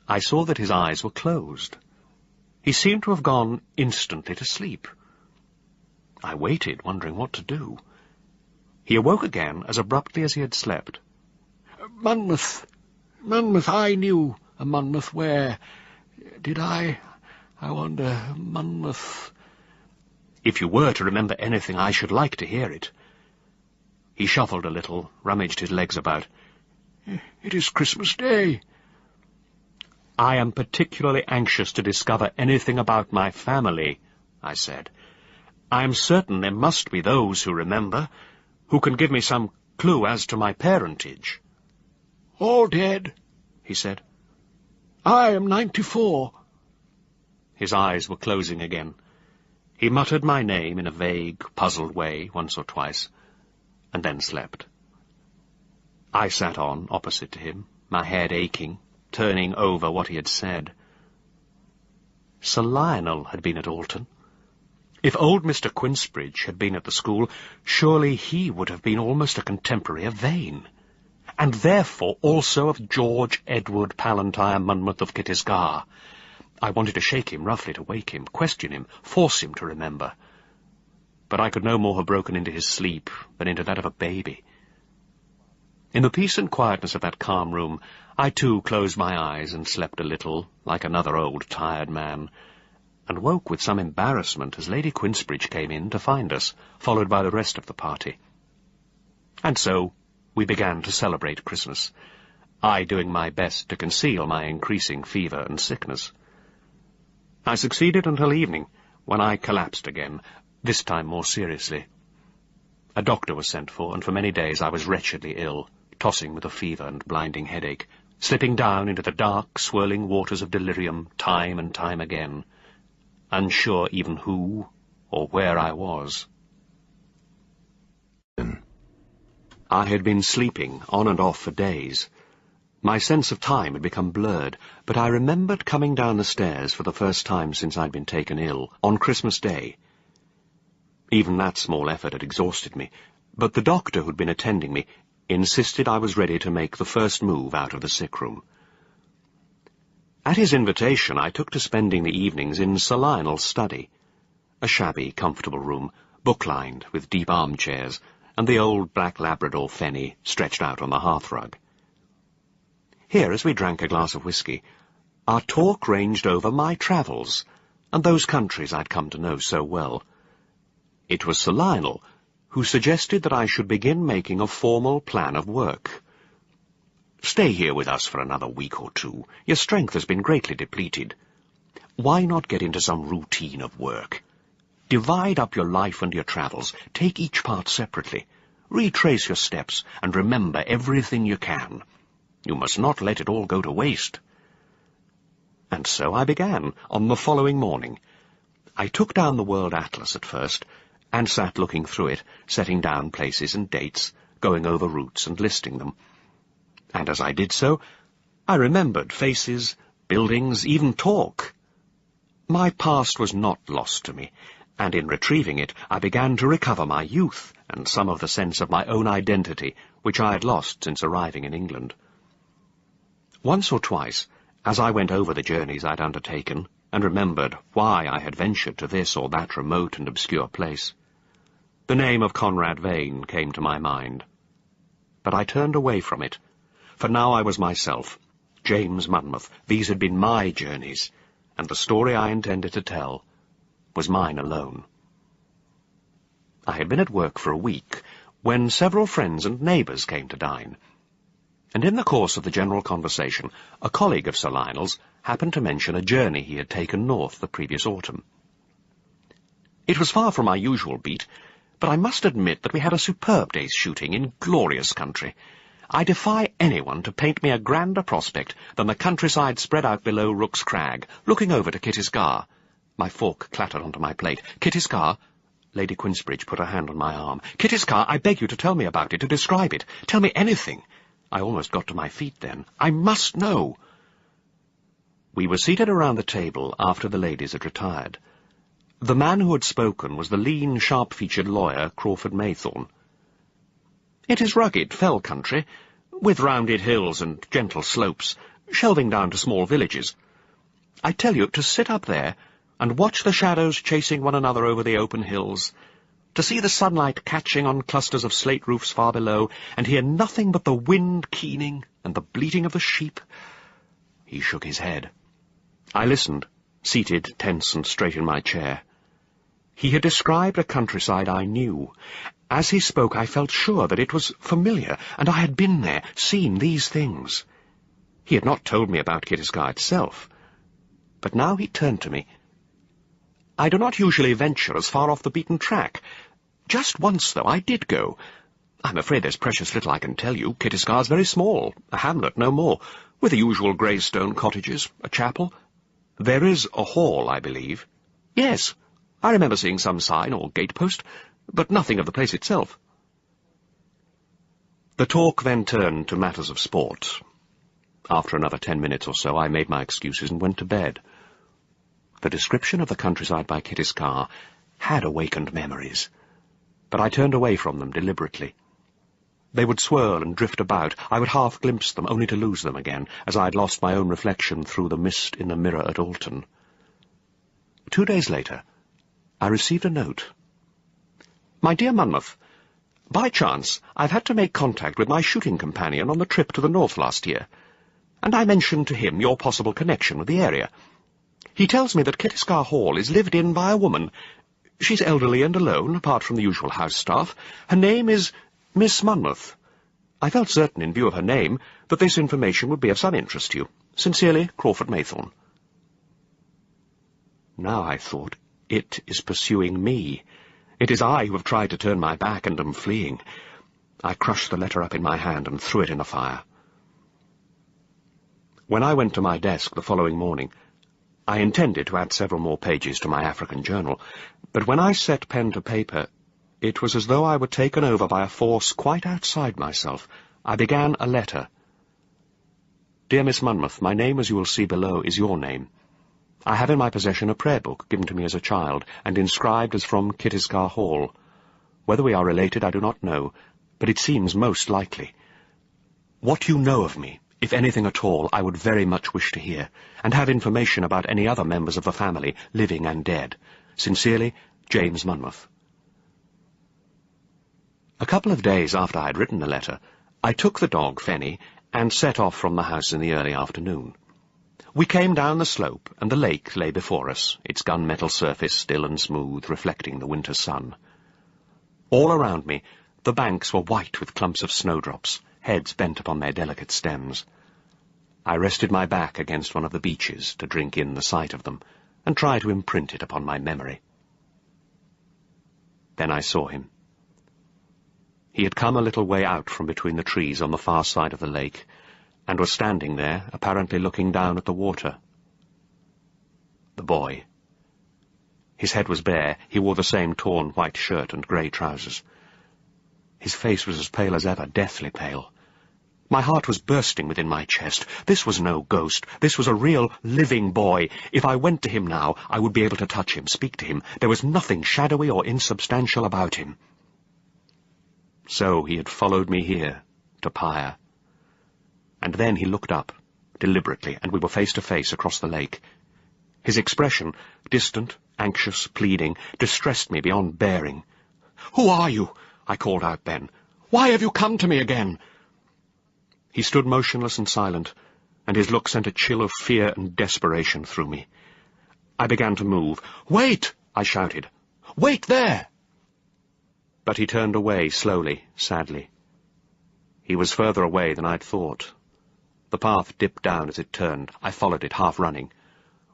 I saw that his eyes were closed. He seemed to have gone instantly to sleep. I waited, wondering what to do. He awoke again as abruptly as he had slept. Monmouth, I knew a Monmouth where. Did I wonder, Monmouth." "If you were to remember anything, I should like to hear it." He shuffled a little, rummaged his legs about. "It is Christmas Day." "I am particularly anxious to discover anything about my family," I said. "I am certain there must be those who remember, who can give me some clue as to my parentage." "All dead," he said. "I am 94. His eyes were closing again. He muttered my name in a vague, puzzled way once or twice, and then slept. I sat on, opposite to him, my head aching, turning over what he had said. Sir Lionel had been at Alton. If old Mr. Quinsbridge had been at the school, surely he would have been almost a contemporary of Vane, and therefore also of George Edward Palantyre Monmouth of Kittisgar. I wanted to shake him roughly to wake him, question him, force him to remember. But I could no more have broken into his sleep than into that of a baby. In the peace and quietness of that calm room, I too closed my eyes and slept a little, like another old tired man, and woke with some embarrassment as Lady Quinsbridge came in to find us, followed by the rest of the party. And so we began to celebrate Christmas, I doing my best to conceal my increasing fever and sickness. I succeeded until evening, when I collapsed again, this time more seriously. A doctor was sent for, and for many days I was wretchedly ill, tossing with a fever and blinding headache, slipping down into the dark, swirling waters of delirium time and time again, unsure even who or where I was. I had been sleeping on and off for days. My sense of time had become blurred, but I remembered coming down the stairs for the first time since I'd been taken ill, on Christmas Day. Even that small effort had exhausted me, but the doctor who'd been attending me insisted I was ready to make the first move out of the sick room. At his invitation, I took to spending the evenings in Sir Lionel's study, a shabby, comfortable room, book-lined with deep armchairs, and the old black Labrador Fenny stretched out on the hearthrug. Here, as we drank a glass of whisky, our talk ranged over my travels, and those countries I'd come to know so well. It was Sir Lionel, who suggested that I should begin making a formal plan of work. "Stay here with us for another week or two. Your strength has been greatly depleted. Why not get into some routine of work? Divide up your life and your travels. Take each part separately. Retrace your steps, and remember everything you can. You must not let it all go to waste." And so I began, on the following morning. I took down the World Atlas at first, and sat looking through it, setting down places and dates, going over routes and listing them. And as I did so, I remembered faces, buildings, even talk. My past was not lost to me, and in retrieving it I began to recover my youth and some of the sense of my own identity, which I had lost since arriving in England. Once or twice, as I went over the journeys I'd undertaken, and remembered why I had ventured to this or that remote and obscure place, the name of Conrad Vane came to my mind. But I turned away from it, for now I was myself, James Monmouth. These had been my journeys, and the story I intended to tell was mine alone. I had been at work for a week, when several friends and neighbours came to dine, and in the course of the general conversation, a colleague of Sir Lionel's happened to mention a journey he had taken north the previous autumn. It was far from our usual beat, but I must admit that we had a superb day's shooting in glorious country. I defy anyone to paint me a grander prospect than the countryside spread out below Rook's Crag, looking over to Kittiscar. My fork clattered onto my plate. Kittiscar? Lady Quinsbridge put her hand on my arm. Kittiscar, I beg you to tell me about it, to describe it. Tell me anything. I almost got to my feet then. I must know. We were seated around the table after the ladies had retired. The man who had spoken was the lean, sharp-featured lawyer, Crawford Maythorne. It is rugged, fell country, with rounded hills and gentle slopes, shelving down to small villages. I tell you, to sit up there and watch the shadows chasing one another over the open hills, to see the sunlight catching on clusters of slate roofs far below, and hear nothing but the wind keening and the bleating of the sheep. He shook his head. I listened, seated tense and straight in my chair. He had described a countryside I knew. As he spoke, I felt sure that it was familiar, and I had been there, seen these things. He had not told me about Kittiscar itself, but now he turned to me. I do not usually venture as far off the beaten track. Just once, though, I did go. I'm afraid there's precious little I can tell you. Kittiscar's very small, a hamlet, no more, with the usual grey stone cottages, a chapel. There is a hall, I believe. Yes, I remember seeing some sign or gatepost, but nothing of the place itself. The talk then turned to matters of sport. After another 10 minutes or so, I made my excuses and went to bed. The description of the countryside by Kittiscar had awakened memories, but I turned away from them deliberately. They would swirl and drift about. I would half glimpse them, only to lose them again, as I had lost my own reflection through the mist in the mirror at Alton. 2 days later, I received a note. My dear Monmouth, by chance, I've had to make contact with my shooting companion on the trip to the north last year, and I mentioned to him your possible connection with the area. He tells me that Kittiscar Hall is lived in by a woman. She's elderly and alone, apart from the usual house staff. Her name is Miss Monmouth. I felt certain, in view of her name, that this information would be of some interest to you. Sincerely, Crawford Maythorne. Now, I thought, it is pursuing me. It is I who have tried to turn my back and am fleeing. I crushed the letter up in my hand and threw it in the fire. When I went to my desk the following morning, I intended to add several more pages to my African journal, but when I set pen to paper, it was as though I were taken over by a force quite outside myself. I began a letter. Dear Miss Monmouth, my name, as you will see below, is your name. I have in my possession a prayer book given to me as a child, and inscribed as from Kittiscar Hall. Whether we are related I do not know, but it seems most likely. What you know of me, if anything at all, I would very much wish to hear, and have information about any other members of the family, living and dead. Sincerely, James Monmouth. A couple of days after I had written the letter, I took the dog, Fenny, and set off from the house in the early afternoon. We came down the slope, and the lake lay before us, its gunmetal surface still and smooth, reflecting the winter sun. All around me, the banks were white with clumps of snowdrops, heads bent upon their delicate stems. I rested my back against one of the beeches to drink in the sight of them, and try to imprint it upon my memory. Then I saw him. He had come a little way out from between the trees on the far side of the lake, and was standing there, apparently looking down at the water. The boy. His head was bare. He wore the same torn white shirt and grey trousers. His face was as pale as ever, deathly pale. My heart was bursting within my chest. This was no ghost. This was a real, living boy. If I went to him now, I would be able to touch him, speak to him. There was nothing shadowy or insubstantial about him. So he had followed me here, to Pyre. And then he looked up, deliberately, and we were face to face across the lake. His expression, distant, anxious, pleading, distressed me beyond bearing. "Who are you?" I called out then. "Why have you come to me again?" He stood motionless and silent, and his look sent a chill of fear and desperation through me. I began to move. "Wait!" I shouted. "Wait there!" But he turned away slowly, sadly. He was further away than I'd thought. The path dipped down as it turned. I followed it, half running.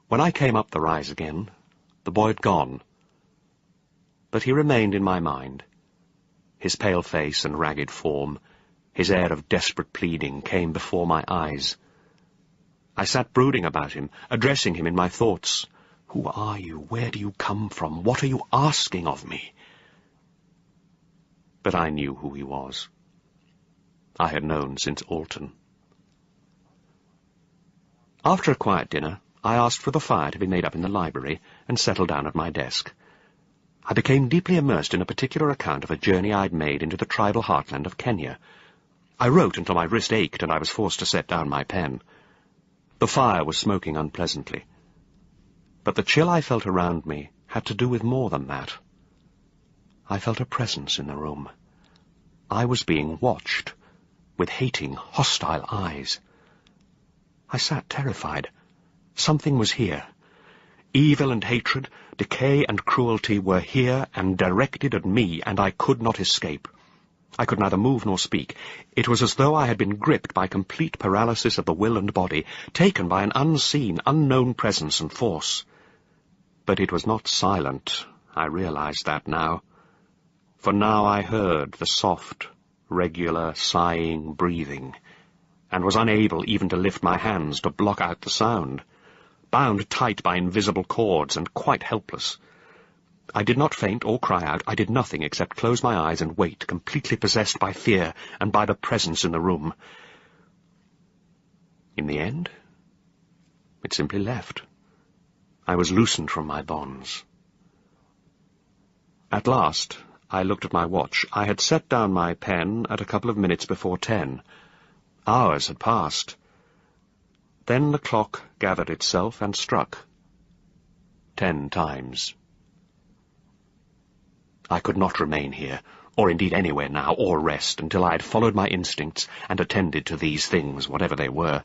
When I came up the rise again, the boy had gone. But he remained in my mind. His pale face and ragged form, his air of desperate pleading came before my eyes. I sat brooding about him, addressing him in my thoughts. "Who are you? Where do you come from? What are you asking of me?" But I knew who he was. I had known since Alton. After a quiet dinner, I asked for the fire to be made up in the library and settled down at my desk. I became deeply immersed in a particular account of a journey I'd made into the tribal heartland of Kenya. I wrote until my wrist ached and I was forced to set down my pen. The fire was smoking unpleasantly. But the chill I felt around me had to do with more than that. I felt a presence in the room. I was being watched, with hating, hostile eyes. I sat terrified. Something was here. Evil and hatred, decay and cruelty were here and directed at me, and I could not escape. I could neither move nor speak. It was as though I had been gripped by complete paralysis of the will and body, taken by an unseen, unknown presence and force. But it was not silent. I realized that now. For now I heard the soft, regular, sighing breathing, and was unable even to lift my hands to block out the sound, bound tight by invisible cords and quite helpless. I did not faint or cry out. I did nothing except close my eyes and wait, completely possessed by fear and by the presence in the room. In the end, it simply left. I was loosened from my bonds. At last, I looked at my watch. I had set down my pen at a couple of minutes before 10. Hours had passed. Then the clock gathered itself and struck. 10 times. I could not remain here, or indeed anywhere now, or rest, until I had followed my instincts and attended to these things, whatever they were.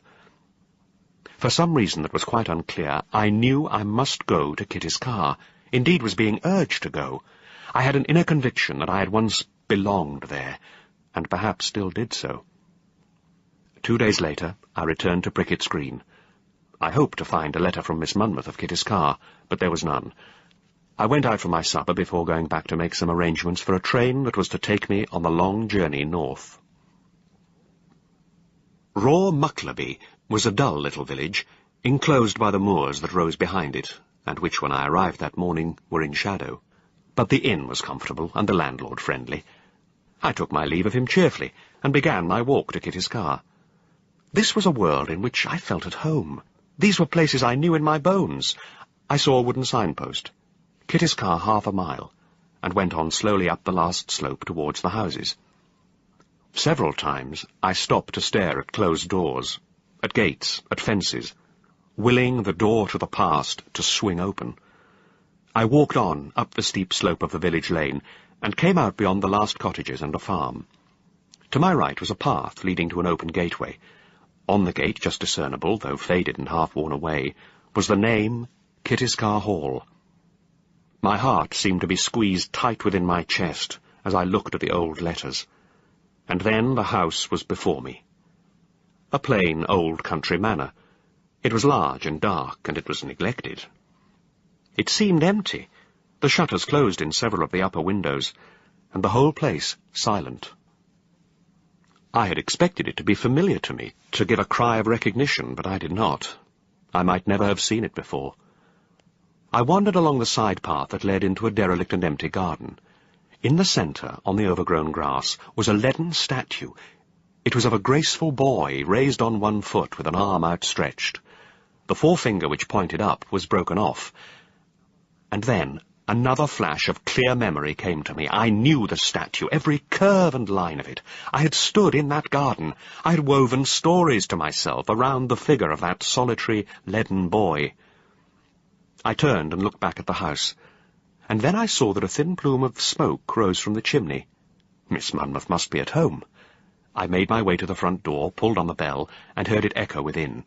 For some reason that was quite unclear, I knew I must go to Kitty's car, indeed was being urged to go. I had an inner conviction that I had once belonged there, and perhaps still did so. 2 days later, I returned to Brickett's Green. I hoped to find a letter from Miss Monmouth of Kitty's car, but there was none. I went out for my supper before going back to make some arrangements for a train that was to take me on the long journey north. Raw Mucklaby was a dull little village, enclosed by the moors that rose behind it, and which, when I arrived that morning, were in shadow. But the inn was comfortable, and the landlord friendly. I took my leave of him cheerfully, and began my walk to Kitty's car. This was a world in which I felt at home. These were places I knew in my bones. I saw a wooden signpost. Kitty's car 1/2 a mile, and went on slowly up the last slope towards the houses. Several times I stopped to stare at closed doors, at gates, at fences, willing the door to the past to swing open. I walked on up the steep slope of the village lane, and came out beyond the last cottages and a farm. To my right was a path leading to an open gateway. On the gate, just discernible, though faded and half worn away, was the name Kitty's Car Hall. My heart seemed to be squeezed tight within my chest, as I looked at the old letters, and then the house was before me. A plain old country manor. It was large and dark, and it was neglected. It seemed empty, the shutters closed in several of the upper windows, and the whole place silent. I had expected it to be familiar to me, to give a cry of recognition, but I did not. I might never have seen it before. I wandered along the side path that led into a derelict and empty garden. In the centre, on the overgrown grass, was a leaden statue. It was of a graceful boy, raised on one foot with an arm outstretched. The forefinger which pointed up was broken off. And then another flash of clear memory came to me. I knew the statue, every curve and line of it. I had stood in that garden. I had woven stories to myself around the figure of that solitary, leaden boy. I turned and looked back at the house, and then I saw that a thin plume of smoke rose from the chimney. Miss Monmouth must be at home. I made my way to the front door, pulled on the bell, and heard it echo within.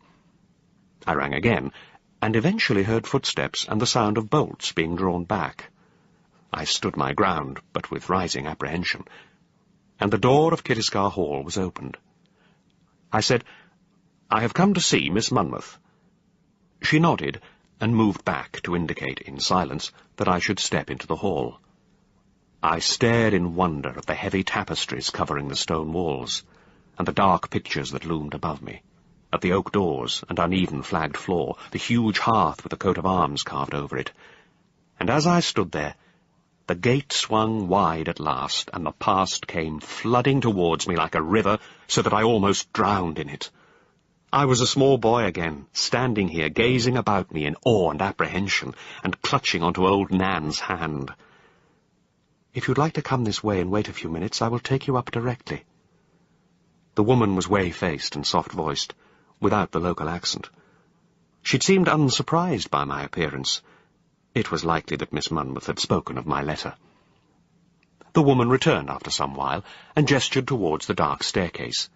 I rang again, and eventually heard footsteps and the sound of bolts being drawn back. I stood my ground, but with rising apprehension, and the door of Kittiscar Hall was opened. I said, "I have come to see Miss Monmouth." She nodded, and moved back to indicate, in silence, that I should step into the hall. I stared in wonder at the heavy tapestries covering the stone walls, and the dark pictures that loomed above me, at the oak doors and uneven flagged floor, the huge hearth with a coat of arms carved over it. And as I stood there, the gate swung wide at last, and the past came flooding towards me like a river, so that I almost drowned in it. I was a small boy again, standing here, gazing about me in awe and apprehension, and clutching onto old Nan's hand. "If you'd like to come this way and wait a few minutes, I will take you up directly." The woman was whey-faced and soft-voiced, without the local accent. She'd seemed unsurprised by my appearance. It was likely that Miss Monmouth had spoken of my letter. The woman returned after some while, and gestured towards the dark staircase.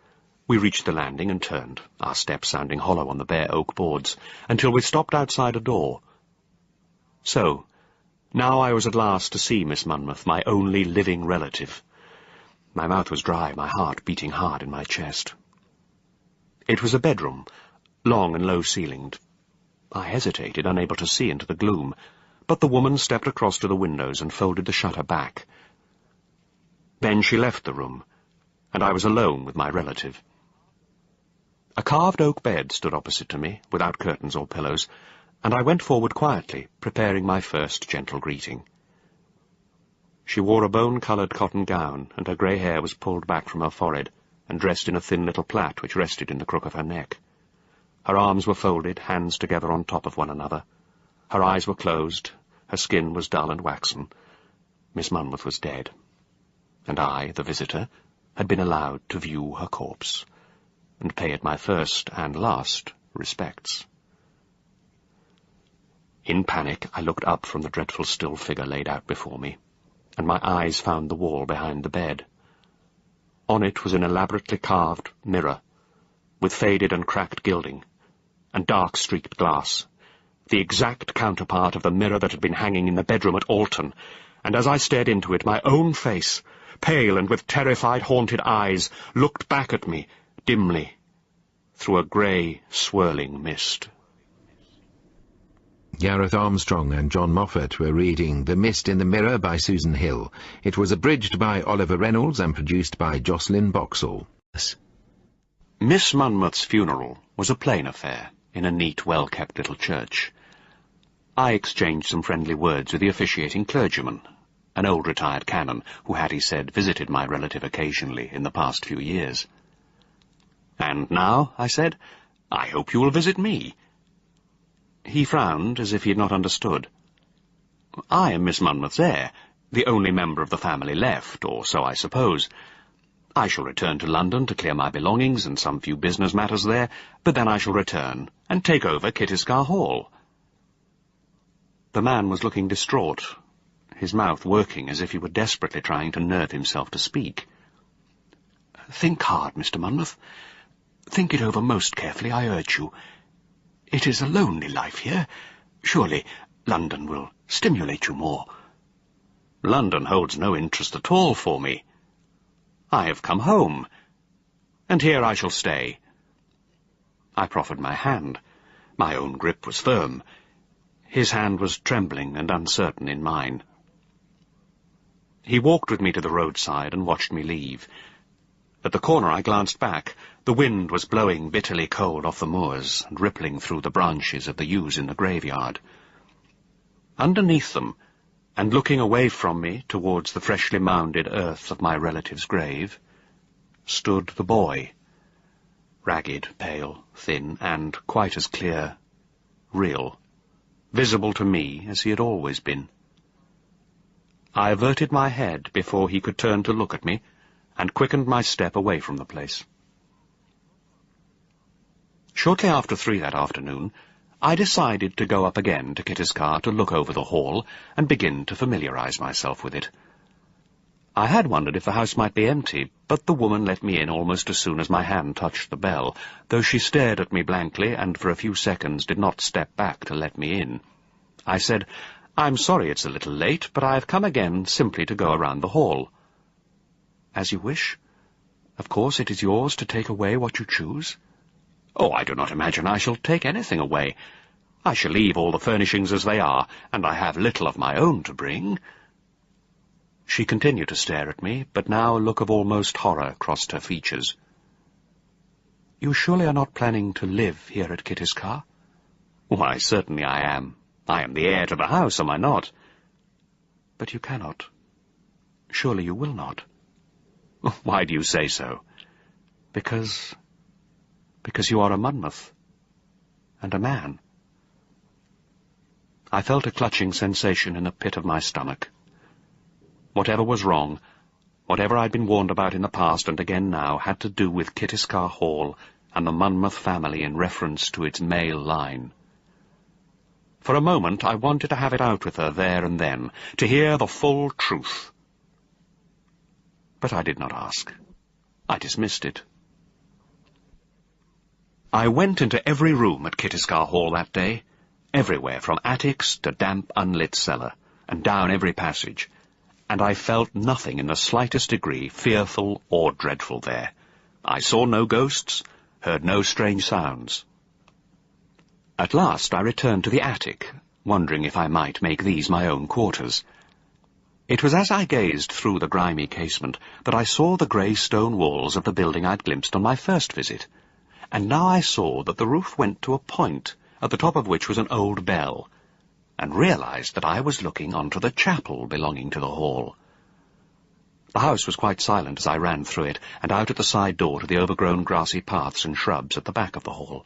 We reached the landing and turned, our steps sounding hollow on the bare oak boards, until we stopped outside a door. So, now I was at last to see Miss Monmouth, my only living relative. My mouth was dry, my heart beating hard in my chest. It was a bedroom, long and low-ceilinged. I hesitated, unable to see into the gloom, but the woman stepped across to the windows and folded the shutter back. Then she left the room, and I was alone with my relative. A carved oak bed stood opposite to me, without curtains or pillows, and I went forward quietly, preparing my first gentle greeting. She wore a bone-coloured cotton gown, and her grey hair was pulled back from her forehead, and dressed in a thin little plait which rested in the crook of her neck. Her arms were folded, hands together on top of one another. Her eyes were closed, her skin was dull and waxen. Miss Monmouth was dead, and I, the visitor, had been allowed to view her corpse, and pay it my first and last respects. In panic, I looked up from the dreadful still figure laid out before me, and my eyes found the wall behind the bed. On it was an elaborately carved mirror, with faded and cracked gilding, and dark streaked glass, the exact counterpart of the mirror that had been hanging in the bedroom at Alton, and as I stared into it, my own face, pale and with terrified, haunted eyes, looked back at me, dimly, through a grey, swirling mist. Gareth Armstrong and John Moffat were reading The Mist in the Mirror by Susan Hill. It was abridged by Oliver Reynolds and produced by Jocelyn Boxall. Miss Monmouth's funeral was a plain affair, in a neat, well-kept little church. I exchanged some friendly words with the officiating clergyman, an old retired canon who had, he said, visited my relative occasionally in the past few years. "And now," I said, "I hope you will visit me." He frowned, as if he had not understood. "I am Miss Monmouth's heir, the only member of the family left, or so I suppose. I shall return to London to clear my belongings and some few business matters there, but then I shall return and take over Kittiscar Hall." The man was looking distraught, his mouth working as if he were desperately trying to nerve himself to speak. "Think hard, Mr. Monmouth. Think it over most carefully, I urge you. It is a lonely life here. Surely London will stimulate you more." London holds no interest at all for me. I have come home, and here I shall stay. I proffered my hand. My own grip was firm. His hand was trembling and uncertain in mine. He walked with me to the roadside and watched me leave. At the corner I glanced back. The wind was blowing bitterly cold off the moors and rippling through the branches of the yews in the graveyard. Underneath them, and looking away from me towards the freshly mounded earth of my relative's grave, stood the boy, ragged, pale, thin, and quite as clear, real, visible to me as he had always been. I averted my head before he could turn to look at me, and quickened my step away from the place. Shortly after 3 that afternoon, I decided to go up again to Kitty's car to look over the hall and begin to familiarize myself with it. I had wondered if the house might be empty, but the woman let me in almost as soon as my hand touched the bell, though she stared at me blankly and for a few seconds did not step back to let me in. I said, "I'm sorry it's a little late, but I've come again simply to go around the hall." "As you wish. Of course it is yours to take away what you choose." "Oh, I do not imagine I shall take anything away. I shall leave all the furnishings as they are, and I have little of my own to bring." She continued to stare at me, but now a look of almost horror crossed her features. "You surely are not planning to live here at Kitty's car?" "Why, certainly I am. I am the heir to the house, am I not?" "But you cannot. Surely you will not." "Why do you say so?" Because you are a Monmouth, and a man." I felt a clutching sensation in the pit of my stomach. Whatever was wrong, whatever I'd been warned about in the past and again now, had to do with Kittiscar Hall and the Monmouth family in reference to its male line. For a moment I wanted to have it out with her there and then, to hear the full truth. But I did not ask. I dismissed it. I went into every room at Kittiscar Hall that day, everywhere from attics to damp, unlit cellar, and down every passage, and I felt nothing in the slightest degree fearful or dreadful there. I saw no ghosts, heard no strange sounds. At last I returned to the attic, wondering if I might make these my own quarters. It was as I gazed through the grimy casement that I saw the grey stone walls of the building I'd glimpsed on my first visit, and now I saw that the roof went to a point, at the top of which was an old bell, and realized that I was looking onto the chapel belonging to the hall. The house was quite silent as I ran through it, and out at the side door to the overgrown grassy paths and shrubs at the back of the hall.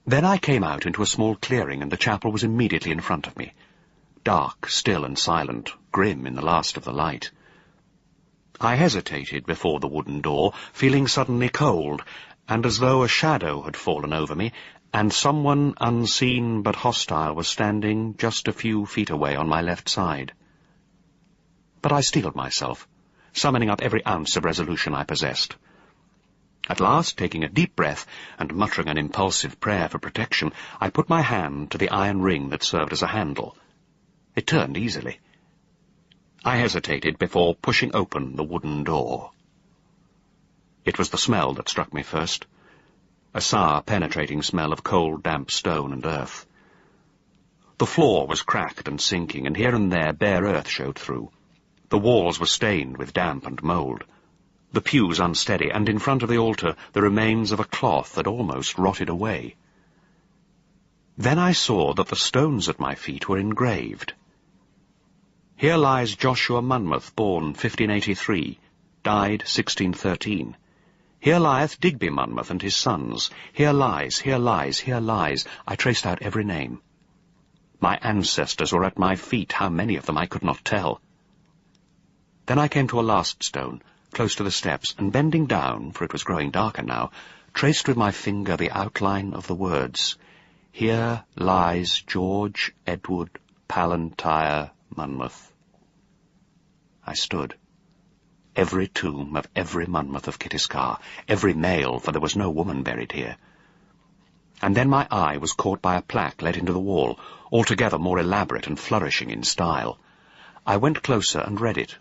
Then I came out into a small clearing, and the chapel was immediately in front of me, dark, still and silent, grim in the last of the light. I hesitated before the wooden door, feeling suddenly cold, and as though a shadow had fallen over me, and someone unseen but hostile was standing just a few feet away on my left side. But I steeled myself, summoning up every ounce of resolution I possessed. At last, taking a deep breath and muttering an impulsive prayer for protection, I put my hand to the iron ring that served as a handle. It turned easily. I hesitated before pushing open the wooden door. It was the smell that struck me first, a sour, penetrating smell of cold, damp stone and earth. The floor was cracked and sinking, and here and there bare earth showed through. The walls were stained with damp and mould, the pews unsteady, and in front of the altar the remains of a cloth that almost rotted away. Then I saw that the stones at my feet were engraved. Here lies Joshua Monmouth, born 1583, died 1613. Here lieth Digby Monmouth and his sons. Here lies, here lies, here lies. I traced out every name. My ancestors were at my feet, how many of them I could not tell. Then I came to a last stone, close to the steps, and bending down, for it was growing darker now, traced with my finger the outline of the words, "Here lies George Edward Palantyre Monmouth." I stood. Every tomb of every Monmouth of Kittiscar, every male, for there was no woman buried here. And then my eye was caught by a plaque let into the wall, altogether more elaborate and flourishing in style. I went closer and read it.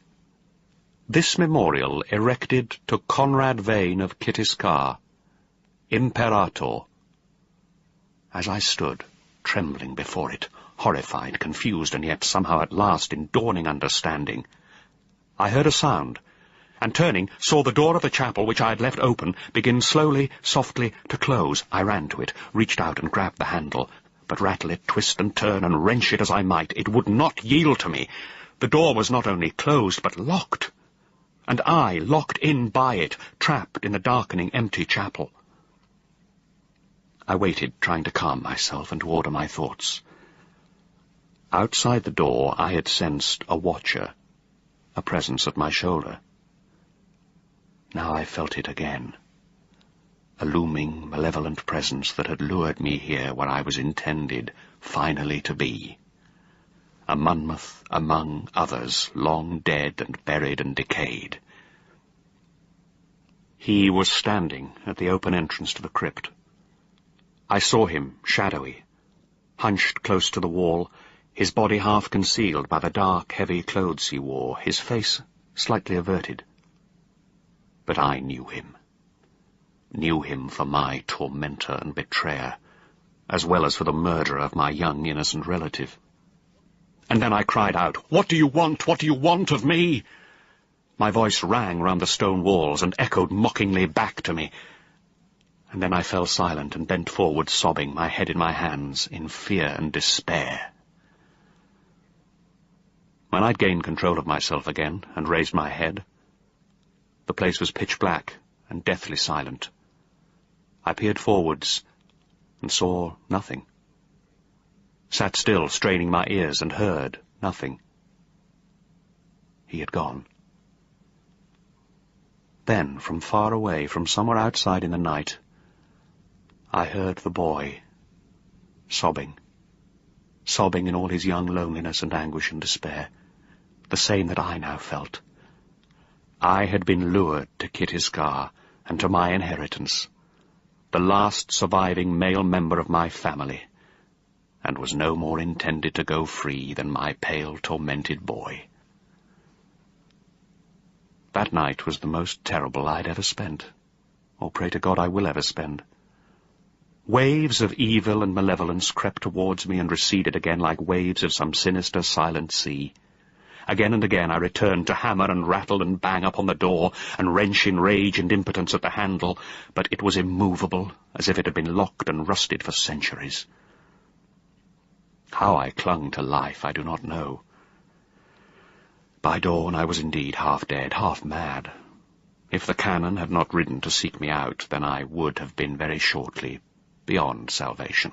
This memorial erected to Conrad Vane of Kittiskar, Imperator. As I stood, trembling before it, horrified, confused, and yet somehow at last in dawning understanding, I heard a sound, and turning, saw the door of the chapel which I had left open begin slowly, softly to close. I ran to it, reached out and grabbed the handle, but rattle it, twist and turn and wrench it as I might, it would not yield to me. The door was not only closed, but locked, and I locked in by it, trapped in the darkening, empty chapel. I waited, trying to calm myself and to order my thoughts. Outside the door I had sensed a watcher, a presence at my shoulder. Now I felt it again, a looming, malevolent presence that had lured me here where I was intended finally to be. A Monmouth among others, long dead and buried and decayed. He was standing at the open entrance to the crypt. I saw him, shadowy, hunched close to the wall, his body half concealed by the dark, heavy clothes he wore, his face slightly averted. But I knew him for my tormentor and betrayer, as well as for the murderer of my young, innocent relative. And then I cried out, "What do you want? What do you want of me?" My voice rang round the stone walls and echoed mockingly back to me. And then I fell silent and bent forward, sobbing, my head in my hands, in fear and despair. When I'd gained control of myself again and raised my head, the place was pitch black and deathly silent. I peered forwards and saw nothing. Sat still, straining my ears, and heard nothing. He had gone. Then, from far away, from somewhere outside in the night, I heard the boy sobbing in all his young loneliness and anguish and despair, the same that I now felt. I had been lured to Kittiskar and to my inheritance, the last surviving male member of my family, and was no more intended to go free than my pale, tormented boy. That night was the most terrible I'd ever spent, or pray to God I will ever spend. Waves of evil and malevolence crept towards me and receded again like waves of some sinister, silent sea. Again and again I returned to hammer and rattle and bang upon the door and wrench in rage and impotence at the handle, but it was immovable, as if it had been locked and rusted for centuries. How I clung to life I do not know. By dawn I was indeed half dead, half mad. If the canon had not ridden to seek me out, then I would have been very shortly beyond salvation.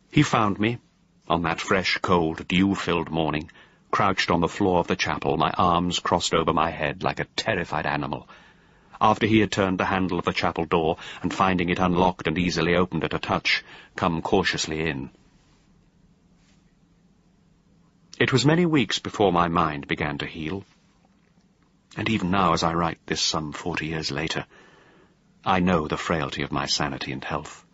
He found me, on that fresh, cold, dew-filled morning, crouched on the floor of the chapel, my arms crossed over my head like a terrified animal, after he had turned the handle of the chapel door, and finding it unlocked and easily opened at a touch, come cautiously in. It was many weeks before my mind began to heal, and even now, as I write this some 40 years later, I know the frailty of my sanity and health.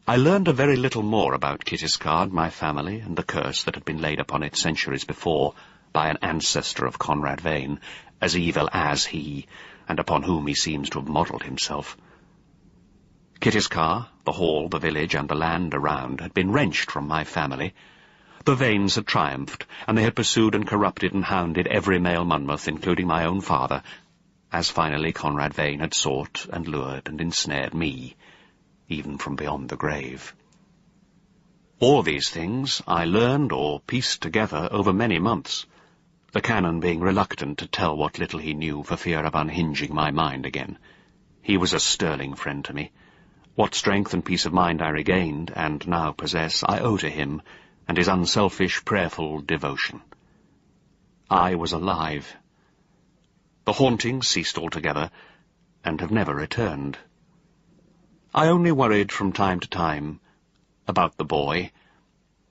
I learned a very little more about Kittiskar and my family, and the curse that had been laid upon it centuries before by an ancestor of Conrad Vane, as evil as he, and upon whom he seems to have modelled himself. Kittiskar, the hall, the village, and the land around had been wrenched from my family. The Vanes had triumphed, and they had pursued and corrupted and hounded every male Monmouth, including my own father, as finally Conrad Vane had sought and lured and ensnared me, even from beyond the grave. All these things I learned or pieced together over many months, the canon being reluctant to tell what little he knew for fear of unhinging my mind again. He was a sterling friend to me. What strength and peace of mind I regained, and now possess, I owe to him and his unselfish, prayerful devotion. I was alive. The hauntings ceased altogether, and have never returned. I only worried from time to time about the boy,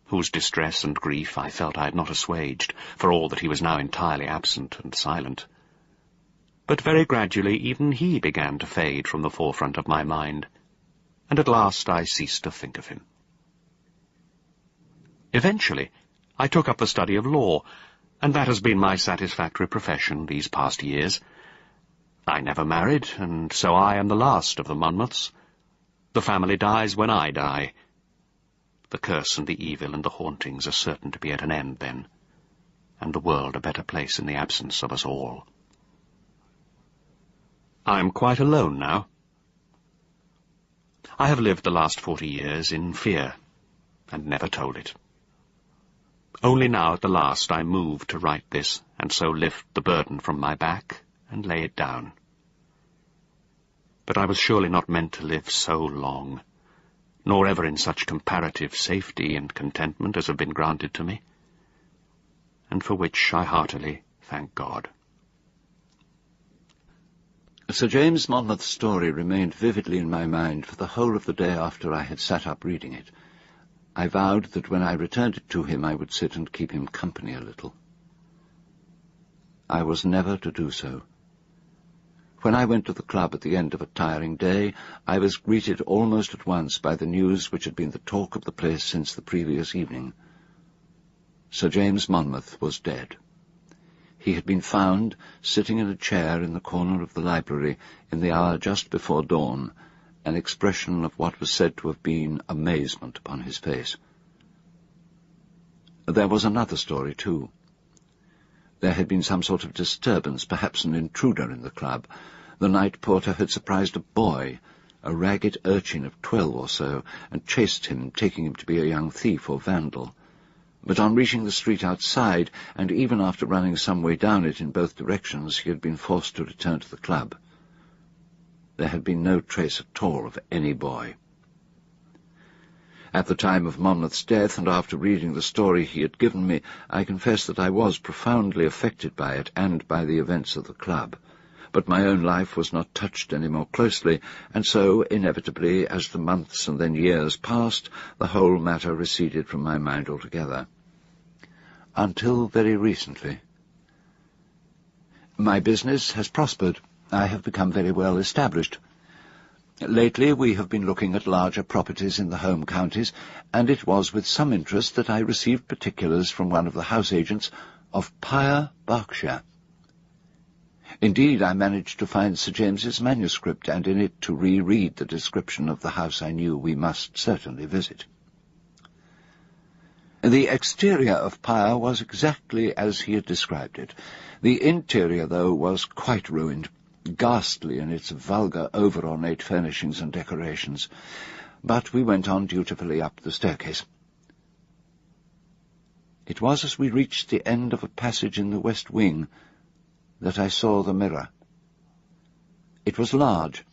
whose distress and grief I felt I had not assuaged, for all that he was now entirely absent and silent. But very gradually even he began to fade from the forefront of my mind, and at last I ceased to think of him. Eventually, I took up the study of law, and that has been my satisfactory profession these past years. I never married, and so I am the last of the Monmouths. The family dies when I die. The curse and the evil and the hauntings are certain to be at an end then, and the world a better place in the absence of us all. I am quite alone now. I have lived the last 40 years in fear, and never told it. Only now at the last I move to write this, and so lift the burden from my back and lay it down. But I was surely not meant to live so long, nor ever in such comparative safety and contentment as have been granted to me, and for which I heartily thank God. Sir James Monmouth's story remained vividly in my mind for the whole of the day after I had sat up reading it. I vowed that when I returned it to him I would sit and keep him company a little. I was never to do so. When I went to the club at the end of a tiring day, I was greeted almost at once by the news which had been the talk of the place since the previous evening. Sir James Monmouth was dead. He had been found sitting in a chair in the corner of the library in the hour just before dawn, an expression of what was said to have been amazement upon his face. There was another story, too. There had been some sort of disturbance, perhaps an intruder in the club. The night porter had surprised a boy, a ragged urchin of 12 or so, and chased him, taking him to be a young thief or vandal. But on reaching the street outside, and even after running some way down it in both directions, he had been forced to return to the club. There had been no trace at all of any boy. At the time of Monmouth's death, and after reading the story he had given me, I confess that I was profoundly affected by it and by the events of the club. But my own life was not touched any more closely, and so, inevitably, as the months and then years passed, the whole matter receded from my mind altogether. Until very recently. My business has prospered. I have become very well established. Lately we have been looking at larger properties in the home counties, and it was with some interest that I received particulars from one of the house agents of Pyre, Berkshire. Indeed, I managed to find Sir James's manuscript, and in it to reread the description of the house I knew we must certainly visit. The exterior of Pyre was exactly as he had described it. The interior, though, was quite ruined, ghastly in its vulgar, over-ornate furnishings and decorations. But we went on dutifully up the staircase. It was as we reached the end of a passage in the west wing that I saw the mirror. It was large,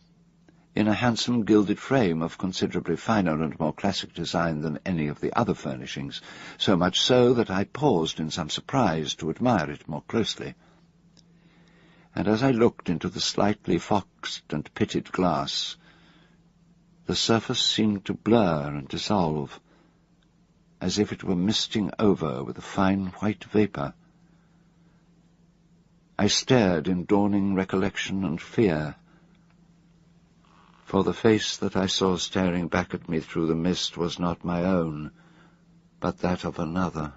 in a handsome gilded frame of considerably finer and more classic design than any of the other furnishings, so much so that I paused in some surprise to admire it more closely. And as I looked into the slightly foxed and pitted glass, the surface seemed to blur and dissolve, as if it were misting over with a fine white vapour. I stared in dawning recollection and fear, for the face that I saw staring back at me through the mist was not my own, but that of another.